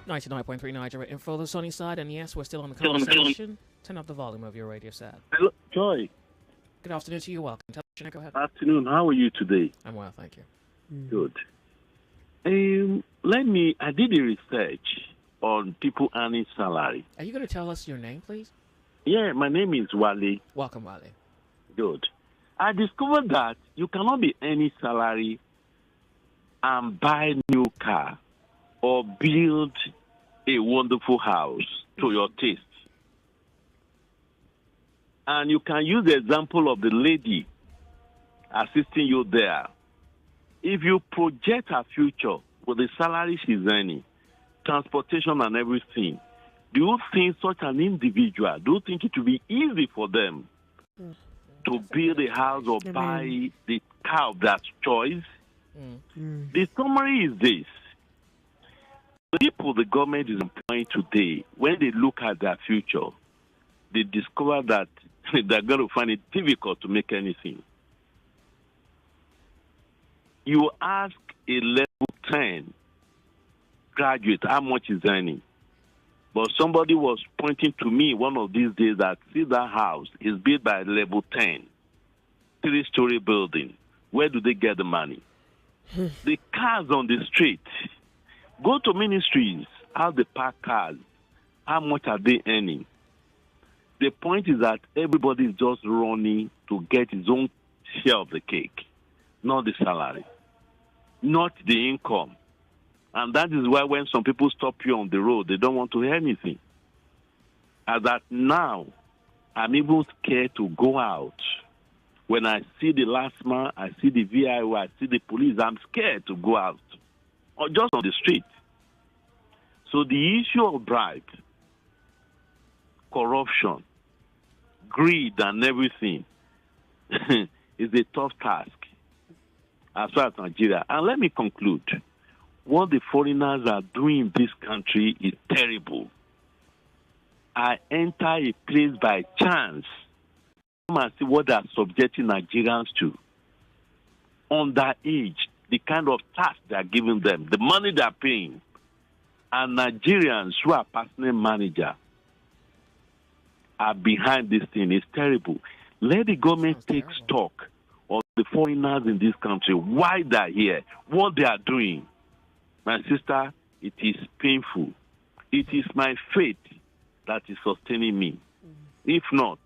99.3 Nigeria Info, the sunny side, and yes, we're still on the conversation. Turn up the volume of your radio set. Hello, Joy. Good afternoon to you. Welcome. Go ahead. Afternoon. How are you today? I'm well, thank you. Good. I did a research on people earning salary. Are you going to tell us your name, please? Yeah, my name is Wale. Welcome, Wale. Good. I discovered that you cannot be earning salary and buy new car or build a wonderful house to your taste. And you can use the example of the lady assisting you there. If you project her future with the salary she's earning, transportation and everything, do you think such an individual, do you think it will be easy for them to build a house or buy the car of their choice? The summary is this. The people the government is employing today, when they look at their future, they discover that they're going to find it difficult to make anything. You ask a level 10 graduate how much is earning. But somebody was pointing to me one of these days that, see, that house is built by level 10, 3-story building. Where do they get the money? The cars on the street. Go to ministries, how they park cars. How much are they earning? The point is that everybody is just running to get his own share of the cake, not the salary, not the income. And that is why when some people stop you on the road, they don't want to hear anything. As that now, I'm even scared to go out. When I see the last man, I see the VIO, I see the police, I'm scared to go out, or just on the street. So the issue of bribe, corruption, greed, and everything is a tough task as far as Nigeria. And let me conclude. What the foreigners are doing in this country is terrible. I enter a place by chance. Come and see what they are subjecting Nigerians to. Underage, the kind of tax they are giving them, the money they are paying. And Nigerians who are personal manager are behind this thing. It's terrible. Let the government take stock of the foreigners in this country, why they are here, what they are doing. My sister, it is painful. It is my faith that is sustaining me. If not,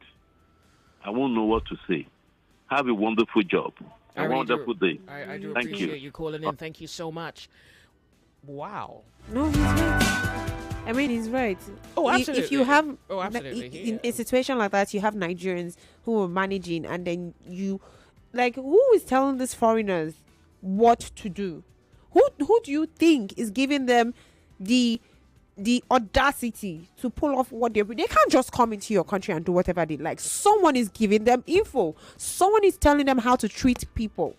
I won't know what to say. Have a wonderful job. A wonderful day. I do Thank appreciate you. you calling in. Thank you so much. Wow. No, he's right. I mean, he's right. Oh, absolutely. If you have absolutely. in a situation like that, you have Nigerians who are managing, and then you, like, who is telling these foreigners what to do? Who do you think is giving them the audacity to pull off what they can't just come into your country and do whatever they like. Someone is giving them info. Someone is telling them how to treat people.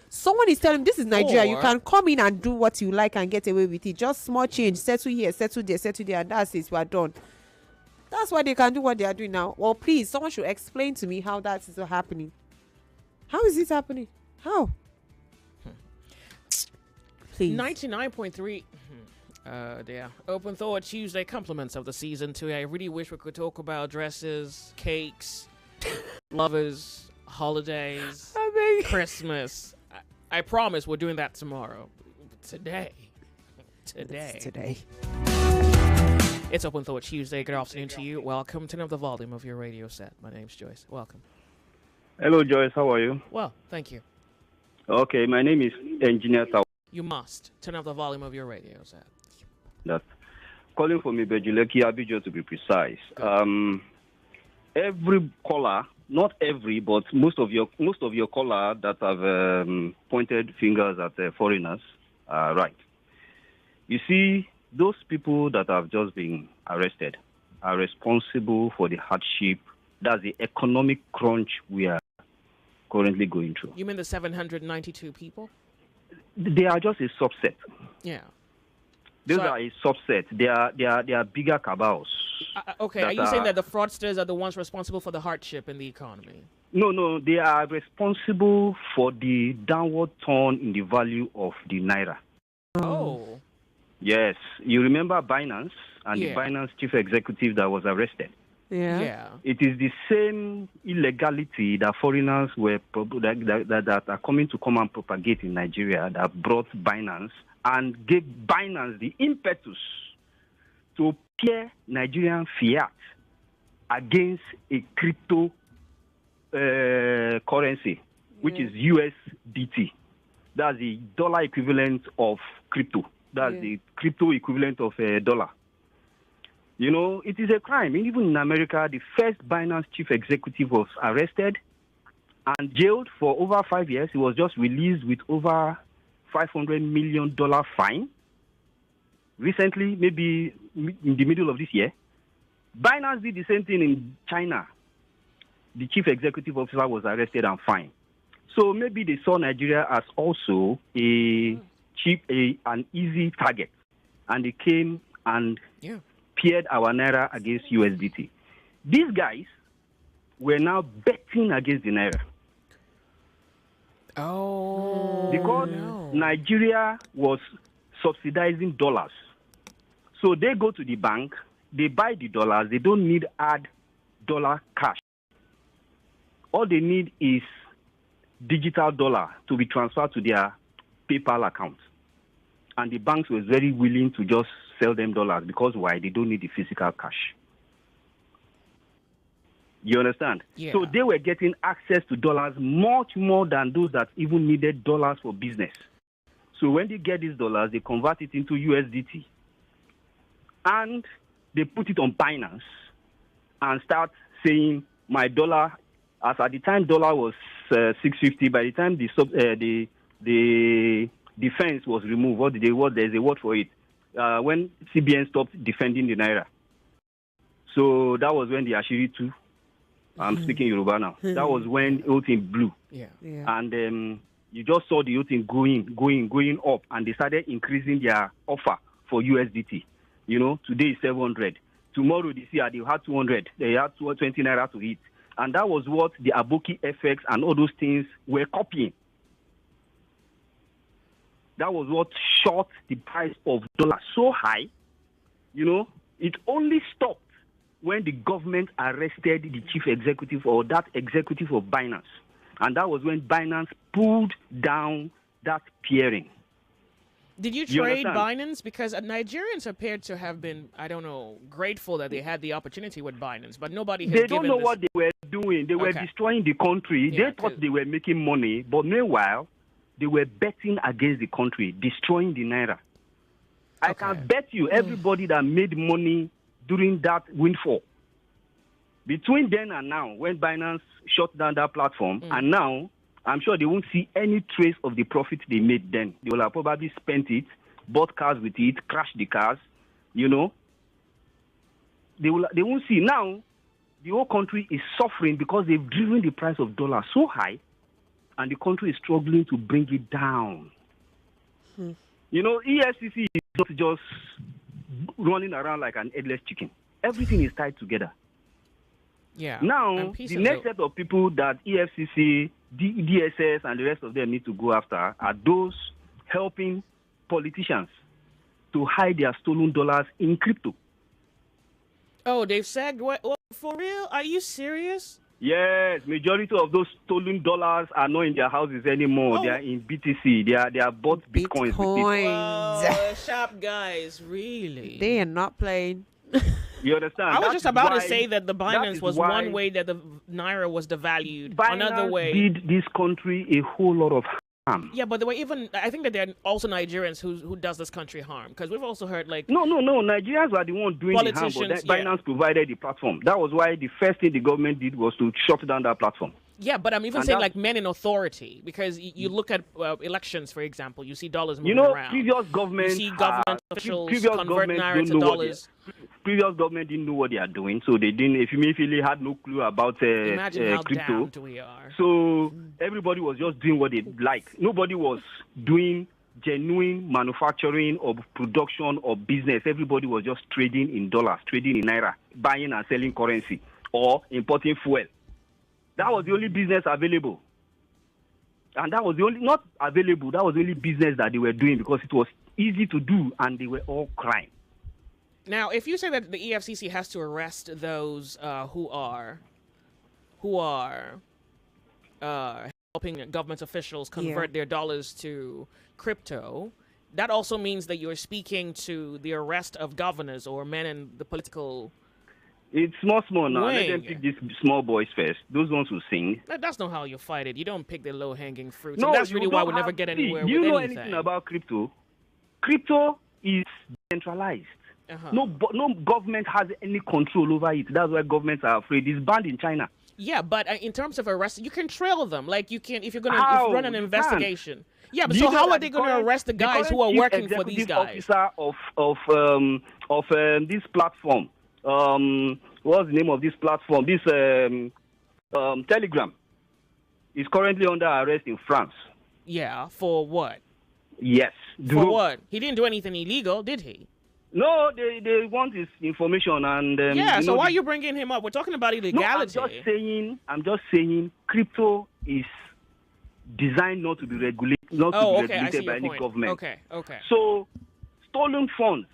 Someone is telling them, this is Nigeria. You can come in and do what you like and get away with it. Just small change. Settle here, settle there, and that's it. We are done. That's why they can do what they are doing now. Well, please, someone should explain to me how that is happening. How is this happening? How? Please. 99.3. There. Open Thought Tuesday compliments of the season 2. I really wish we could talk about dresses, cakes, lovers, holidays, Christmas. I promise we're doing that tomorrow. Today. It's Open Thought Tuesday. Good afternoon to you. Welcome. Turn up the volume of your radio set. My name's Joyce. Welcome. Hello, Joyce. How are you? Well, thank you. Okay, my name is Engineer Tao. You must turn up the volume of your radio set. That's calling from Ibejuleki, Abijo to be precise. Every caller, not every, but most of your caller that have pointed fingers at foreigners are right. You see, those people that have just been arrested are responsible for the hardship. That's the economic crunch we are currently going through. You mean the 792 people? They are just a subset. Yeah. Those are a subset. They are bigger cabals. Okay, are you saying that the fraudsters are the ones responsible for the hardship in the economy? No, they are responsible for the downward turn in the value of the naira. Oh. Yes. You remember Binance and the Binance chief executive that was arrested? Yeah. It is the same illegality that foreigners were that are coming to come and propagate in Nigeria that brought Binance and gave Binance the impetus to pair Nigerian fiat against a crypto currency, which is USDT. That's the dollar equivalent of crypto. That's the crypto equivalent of a dollar. You know, it is a crime. Even in America, the first Binance chief executive was arrested and jailed for over 5 years. He was just released with over $500 million fine. Recently, maybe in the middle of this year, Binance did the same thing in China. The chief executive officer was arrested and fined. So maybe they saw Nigeria as also an easy target, and they came and paired our naira against USDT. These guys were now betting against the naira. Because Nigeria was subsidizing dollars. So they go to the bank, they buy the dollars, they don't need add dollar cash. All they need is digital dollar to be transferred to their PayPal account. And the banks were very willing to just sell them dollars because why? They don't need the physical cash. You understand? Yeah. So they were getting access to dollars much more than those that even needed dollars for business. So when they get these dollars, they convert it into USDT. And they put it on Binance and start saying, my dollar, as at the time dollar was 650, by the time the defense was removed, there's a word for it, when CBN stopped defending the naira. So that was when the Ashiri 2, I'm speaking Yoruba now, that was when the whole thing blew. And you just saw the whole thing going up, and they started increasing their offer for USDT. You know, today is 700. Tomorrow, this year, they had 200. They had 220 naira to eat. And that was what the Aboki FX and all those things were copying. That was what shot the price of dollar so high. You know, it only stopped when the government arrested the chief executive or that executive of Binance. And that was when Binance pulled down that pairing. Did you trade Binance? Because Nigerians appeared to have been, I don't know, grateful that they had the opportunity with Binance, but nobody has They don't know what they were doing. They were destroying the country. They thought they were making money, but meanwhile, they were betting against the country, destroying the naira. I can bet you everybody that made money during that windfall, between then and now, when Binance shut down that platform, and now, I'm sure they won't see any trace of the profit they made then. They will have probably spent it, bought cars with it, crashed the cars, you know. They won't see. Now, the whole country is suffering because they've driven the price of dollar so high, and the country is struggling to bring it down. You know, EFCC is not just running around like an headless chicken. Everything is tied together. Now, the next set of people that EFCC, DSS, and the rest of them need to go after are those helping politicians to hide their stolen dollars in crypto. Oh, they've said, what, for real? Are you serious? Yes, majority of those stolen dollars are not in their houses anymore. They are in BTC. They are bought Bitcoins. Oh, sharp guys, really? They are not playing. You understand? I was just about to say that the Binance was one way that the naira was devalued. Another way did this country a whole lot of harm. Yeah, but there were even, I think that there are also Nigerians who does this country harm, because we've also heard like no, Nigerians are the ones doing the harm, but Binance provided the platform. That was why the first thing the government did was to shut down that platform. Yeah, but I'm even saying like men in authority, because you look at elections, for example, you see dollars moving around. Previous governments, you see government officials convert naira to dollars. Previous government didn't know what they are doing, so they didn't. If you immediately had no clue about imagine how crypto, damned we are. So everybody was just doing what they like. Nobody was doing genuine manufacturing or production or business. Everybody was just trading in dollars, trading in naira, buying and selling currency, or importing fuel. That was the only business available. And that was the only, not available, that was the only business that they were doing because it was easy to do and they were all crime. Now, if you say that the EFCC has to arrest those who are helping government officials convert their dollars to crypto, that also means that you're speaking to the arrest of governors or men in the political. It's small now. wing. Let them pick these small boys first. Those ones who sing. That's not how you fight it. You don't pick the low-hanging fruits. No, and that's you really why don't we never have- get see, anywhere do you with know anything. anything about crypto? Crypto is centralized. No government has any control over it. That's why governments are afraid. It's banned in China. Yeah, but in terms of arrest, you can trail them. Like you can, if you're going How? to run an You investigation. Yeah, but Do so you know how are that they the going to current- arrest the guys who are current working chief for these executive guys? officer of this platform. What's the name of this platform? This Telegram is currently under arrest in France. Yeah, for what? Yes. For what? He didn't do anything illegal, did he? No, they want his information and Yeah, you so know, why are you bringing him up? We're talking about No, illegality. I'm just saying crypto is designed not to be regulated I see by your any point. government. Okay. So stolen funds,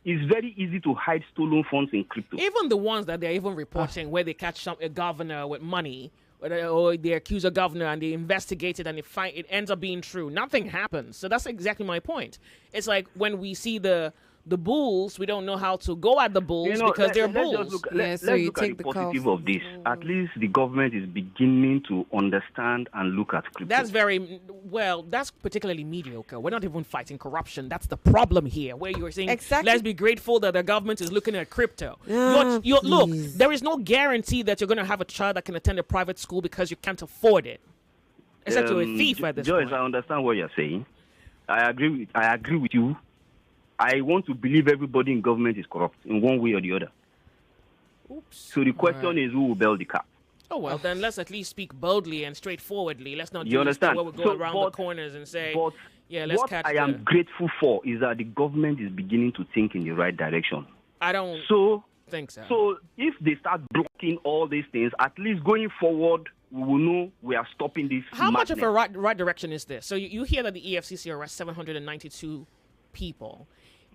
it's very easy to hide stolen funds in crypto. Even the ones that they're even reporting where they catch a governor with money or they accuse a governor and they investigate it and it ends up being true. Nothing happens. So that's exactly my point. It's like when we see the bulls, we don't know how to go at the bulls because they're bulls. Let's look at the positive of this. At least the government is beginning to understand and look at crypto. That's that's particularly mediocre. We're not even fighting corruption. That's the problem here, where you're saying, let's be grateful that the government is looking at crypto. Look, there is no guarantee that you're going to have a child that can attend a private school because you can't afford it. Except you're a thief at this Joyce, point. I understand what you're saying. I agree with you. I want to believe everybody in government is corrupt in one way or the other. Oops. So the question is, who will bail the cat? Oh, well, then let's at least speak boldly and straightforwardly. Let's not You do understand? where we go around the corners and say, let's what catch I am grateful for is that the government is beginning to think in the right direction. I don't think so. So if they start blocking all these things, at least going forward, we will know we are stopping this. How much of madness. a right direction is this? So you hear that the EFCC arrests 792 people.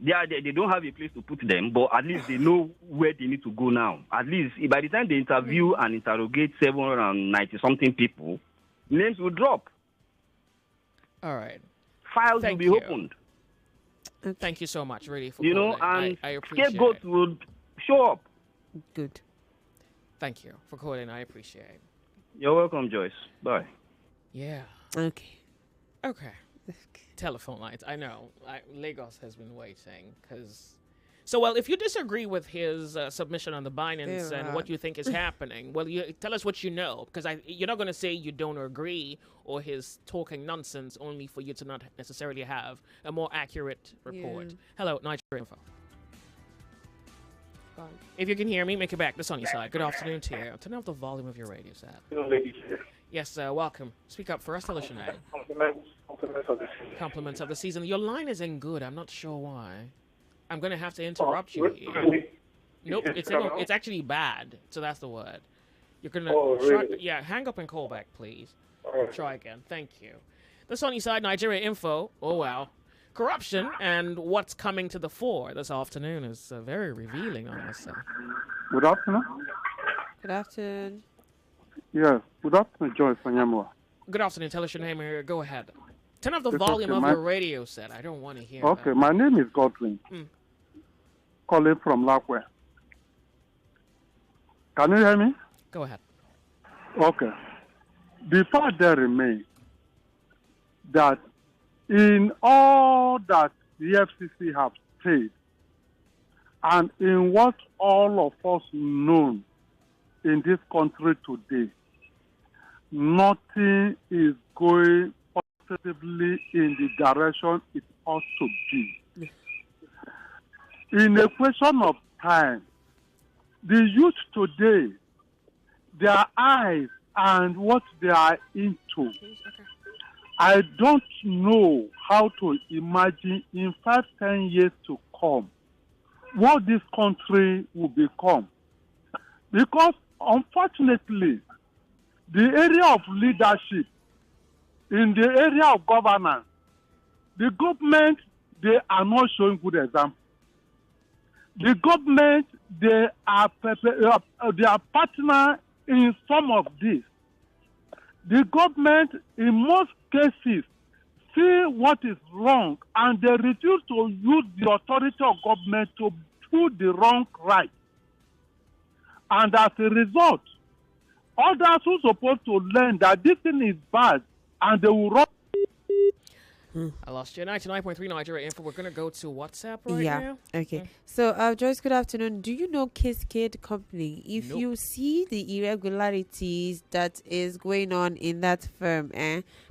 Yeah, they don't have a place to put them, but at least they know where they need to go now. At least by the time they interview and interrogate 790-something people, names will drop. All right. Files will be opened. Thank you so much, really, for You know, calling. and I appreciate scapegoats it. will show up. Good. Thank you for calling. I appreciate it. You're welcome, Joyce. Bye. Yeah. Okay. Telephone lines. I know. Lagos has been waiting because. So, well, if you disagree with his submission on the Binance and what you think is happening, well, you tell us what you know, because you're not going to say you don't agree or he's talking nonsense only for you to not necessarily have a more accurate report. Yeah. Hello, Nigeria Info. If you can hear me, make it back. That's on your side. Good afternoon to you. Turn off the volume of your radio set. Yes, welcome. Speak up for us, tell us your name. Compliments of the season. Your line isn't good. I'm not sure why. I'm going to have to interrupt you here. Nope, it's actually bad. So that's the word. You're going to hang up and call back, please. Try again. Thank you. The Sunny Side Nigeria Info. Oh, wow. Corruption and what's coming to the fore this afternoon is very revealing, I must say. Good afternoon. Good afternoon. Yes, good afternoon, Joyce Onyemuwa. Good afternoon. Tell us your name here. Go ahead. Turn off the It's volume okay, of my- your radio set. I don't want to hear Okay, that. my name is Godwin. Calling from Lakwe. Can you hear me? Go ahead. Okay. The fact there remains that in all that the FCC have said, and in what all of us know in this country today, nothing is going positively in the direction it ought to be. In a question of time, the youth today, their eyes and what they are into, I don't know how to imagine in 5-10 years to come what this country will become. Because unfortunately, the area of leadership, in the area of governance, the government, they are not showing good example. The government, they are partner in some of this. The government, in most cases, see what is wrong and they refuse to use the authority of government to do the wrong right. And as a result, others who are supposed to learn that this thing is bad and they will run. I lost you. 99.3 Nigeria Info. We're going to go to WhatsApp right now. Okay. So, Joyce, good afternoon. Do you know Cascade Company? If Nope. you see the irregularities that is going on in that firm,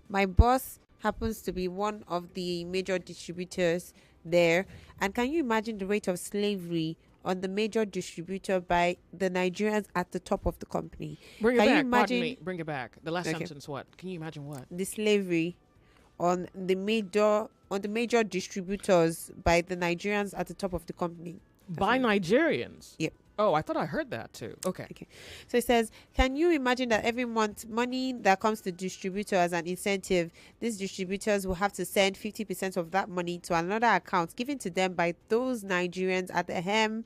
my boss happens to be one of the major distributors there. And can you imagine the rate of slavery on the major distributor by the Nigerians at the top of the company? Bring it Can you back. Pardon imagine me. Bring it back. The last sentence, what? Can you imagine what? the slavery on the major distributors by the Nigerians at the top of the company? By Nigerians? Yep. Oh, I thought I heard that too. Okay. So it says, can you imagine that every month money that comes to distributor as an incentive, these distributors will have to send 50% of that money to another account given to them by those Nigerians at the helm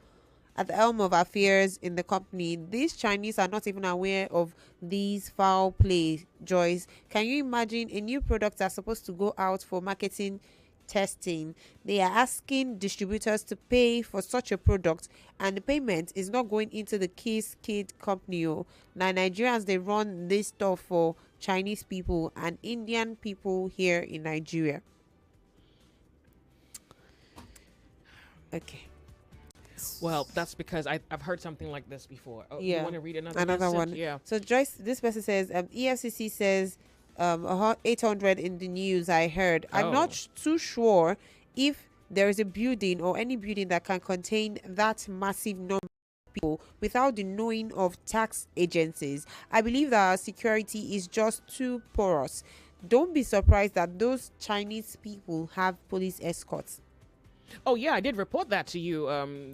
of affairs in the company? These Chinese are not even aware of these foul play, Joyce. Can you imagine a new product that's supposed to go out for marketing testing? They are asking distributors to pay for such a product and the payment is not going into the Cascade company. Now Nigerians, they run this stuff for Chinese people and Indian people here in Nigeria. Okay. Well, that's because I've heard something like this before. Oh, Yeah. You want to read another Another message? one. Yeah. So Joyce, this person says, EFCC says 800 in the news. I heard. I'm not too sure if there is a building or any building that can contain that massive number of people without the knowing of tax agencies. I believe that our security is just too porous. Don't be surprised that those Chinese people have police escorts. Oh, yeah, I did report that to you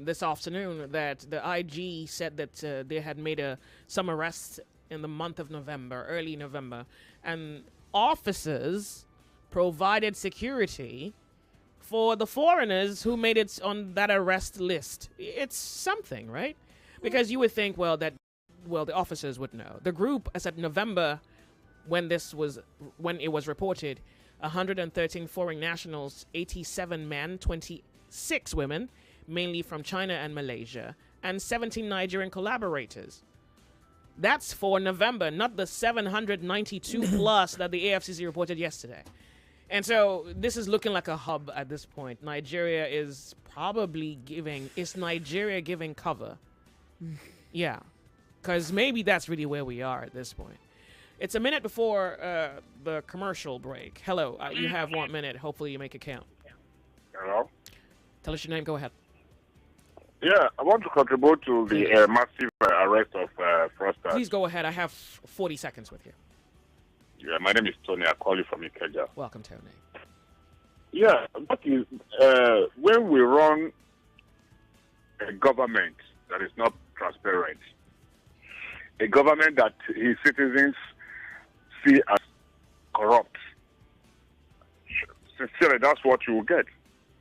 this afternoon, that the IG said that they had made some arrests in the month of November, early November, and officers provided security for the foreigners who made it on that arrest list. It's something, right? Because you would think, the officers would know. The group, as at November, when it was reported, 113 foreign nationals, 87 men, 26 women, mainly from China and Malaysia, and 17 Nigerian collaborators. That's for November, not the 792 plus that the EFCC reported yesterday. And so this is looking like a hub at this point. Nigeria is probably giving cover? Yeah, because maybe that's really where we are at this point. It's a minute before the commercial break. Hello, you have 1 minute. Hopefully you make it count. Hello? Tell us your name. Go ahead. Yeah, I want to contribute to the massive arrest of fraudsters. Please go ahead. I have 40 seconds with you. Yeah, my name is Tony. I call you from Ikeja. Welcome, Tony. Yeah, that is, when we run a government that is not transparent, a government that its citizens see as corrupt, sincerely, that's what you will get.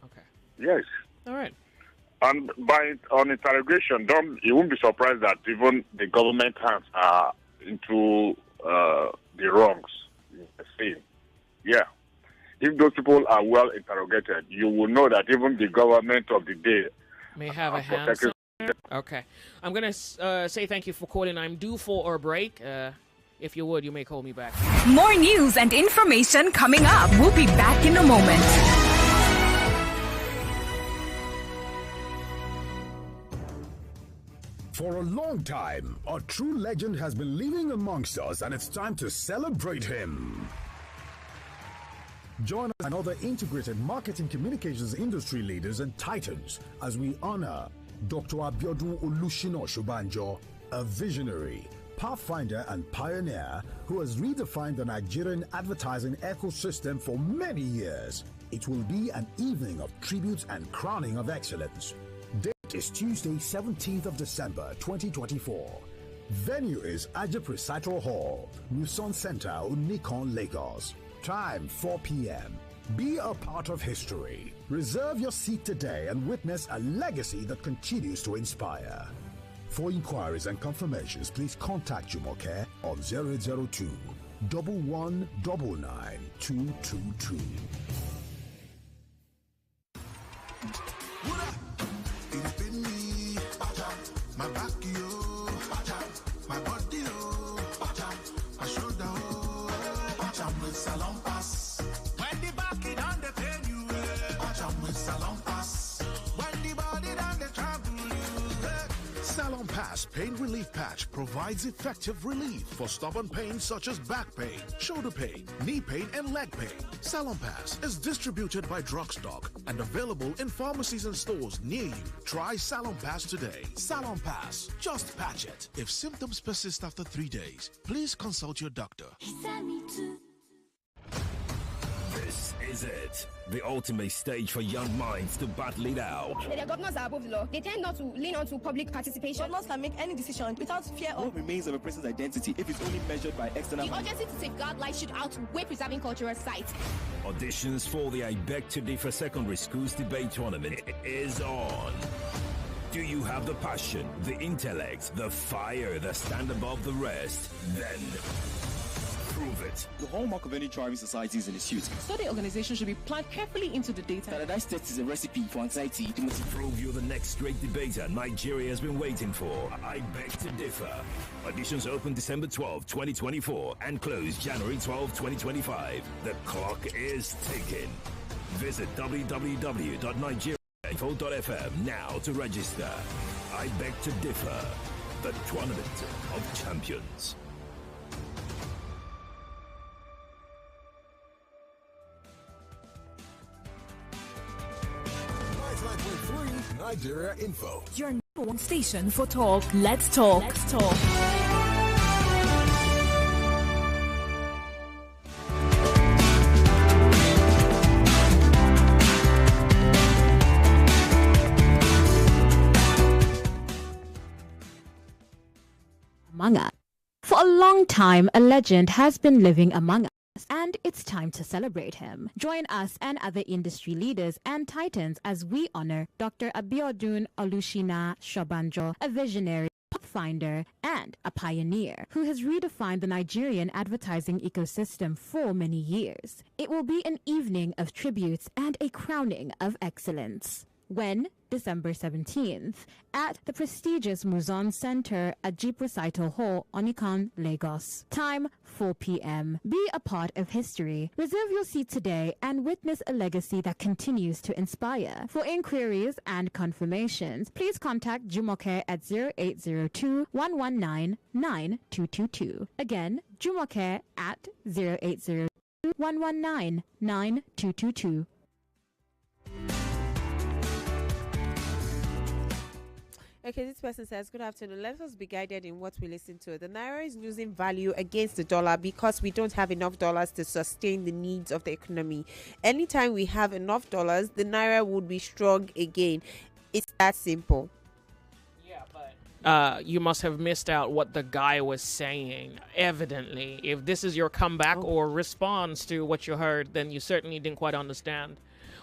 Okay. Yes. All right. And on interrogation, you won't be surprised that even the government hands are into the wrongs. Yeah. If those people are well interrogated, you will know that even the government of the day may have a hand. Okay. I'm going to say thank you for calling. I'm due for a break. If you would, you may call me back. More news and information coming up. We'll be back in a moment. For a long time, a true legend has been living amongst us, and it's time to celebrate him. Join us and other integrated marketing communications industry leaders and titans as we honor Dr. Abiodun Olushino-Osubanjo, a visionary, pathfinder and pioneer who has redefined the Nigerian advertising ecosystem for many years. It will be an evening of tributes and crowning of excellence. Date is Tuesday, 17th of December, 2024. Venue is Ajip Recital Hall, Muson Center, Unikon, Lagos. Time 4 p.m. Be a part of history. Reserve your seat today and witness a legacy that continues to inspire. For inquiries and confirmations, please contact Jumoke on 0802 1199222. My back, yo, my body, yo, my shoulder, oh, with salon pass. When the back it on the pain you, with salon pass. When the body on the trouble you, Salon Pass Pain Relief Patch provides effective relief for stubborn pains such as back pain, shoulder pain, knee pain, and leg pain. Salon Pass is distributed by Drugstock and available in pharmacies and stores near you. Try Salon Pass today. Salon Pass, just patch it. If symptoms persist after 3 days, please consult your doctor. This is it. The ultimate stage for young minds to battle it out. The governors are above the law. They tend not to lean on to public participation. Governors can make any decision without fear of what remains of a person's identity if it's only measured by external. The urgency to safeguard life should outweigh preserving cultural sites. Auditions for the I Beg to Differ Secondary Schools Debate Tournament is on. Do you have the passion, the intellect, the fire that stand above the rest? Then prove it. The hallmark of any thriving society is in its youth. Study organization should be planned carefully into the data. Standardized test is a recipe for anxiety. To prove you're the next great debater Nigeria has been waiting for. I Beg to Differ. Auditions open December 12, 2024 and close January 12, 2025. The clock is ticking. Visit www.nigeriainfo.fm now to register. I Beg to Differ. The Tournament of Champions. Nigeria Info. Your number one station for talk. Let's talk. Let's talk. Among us. For a long time, a legend has been living among us. And it's time to celebrate him. Join us and other industry leaders and titans as we honor Dr. Abiodun Olushina Shobanjo, a visionary, pathfinder, and a pioneer who has redefined the Nigerian advertising ecosystem for many years. It will be an evening of tributes and a crowning of excellence. When? December 17th, at the prestigious Muzon Center at Jeep Recital Hall, Onikan, Lagos. Time, 4 p.m. Be a part of history. Reserve your seat today and witness a legacy that continues to inspire. For inquiries and confirmations, please contact Jumoke at 0802-119-9222. Again, Jumoke at 0802-119-9222. Okay, this person says, good afternoon. Let us be guided in what we listen to. The Naira is losing value against the dollar because we don't have enough dollars to sustain the needs of the economy. Anytime we have enough dollars, the Naira would be strong again. It's that simple. Yeah, but you must have missed out what the guy was saying. Evidently, if this is your comeback or response to what you heard, then you certainly didn't quite understand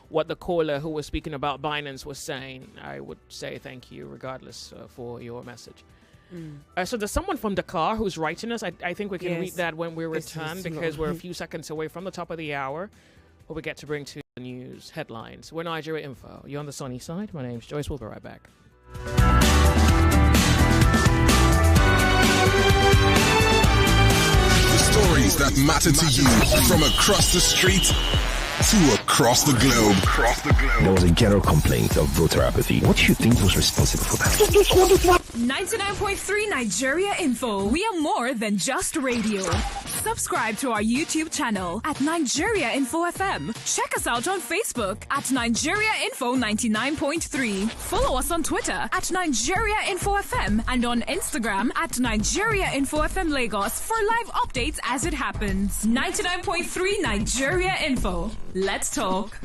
what the caller who was speaking about Binance was saying. I would say thank you regardless for your message. So there's someone from Dakar who's writing us. I think we can read that when we return because we're a few seconds away from the top of the hour where we get to bring to the news headlines. We're Nigeria Info. You're on the sunny side. My name's Joyce. We'll be right back. The stories that matter to you from across the street to across the globe. There was a general complaint of voter apathy. What do you think was responsible for that? 99.3 Nigeria Info. We are more than just radio. Subscribe to our YouTube channel at Nigeria Info FM. Check us out on Facebook at Nigeria Info 99.3. Follow us on Twitter at Nigeria Info FM and on Instagram at Nigeria Info FM Lagos for live updates as it happens. 99.3 Nigeria Info. Let's talk.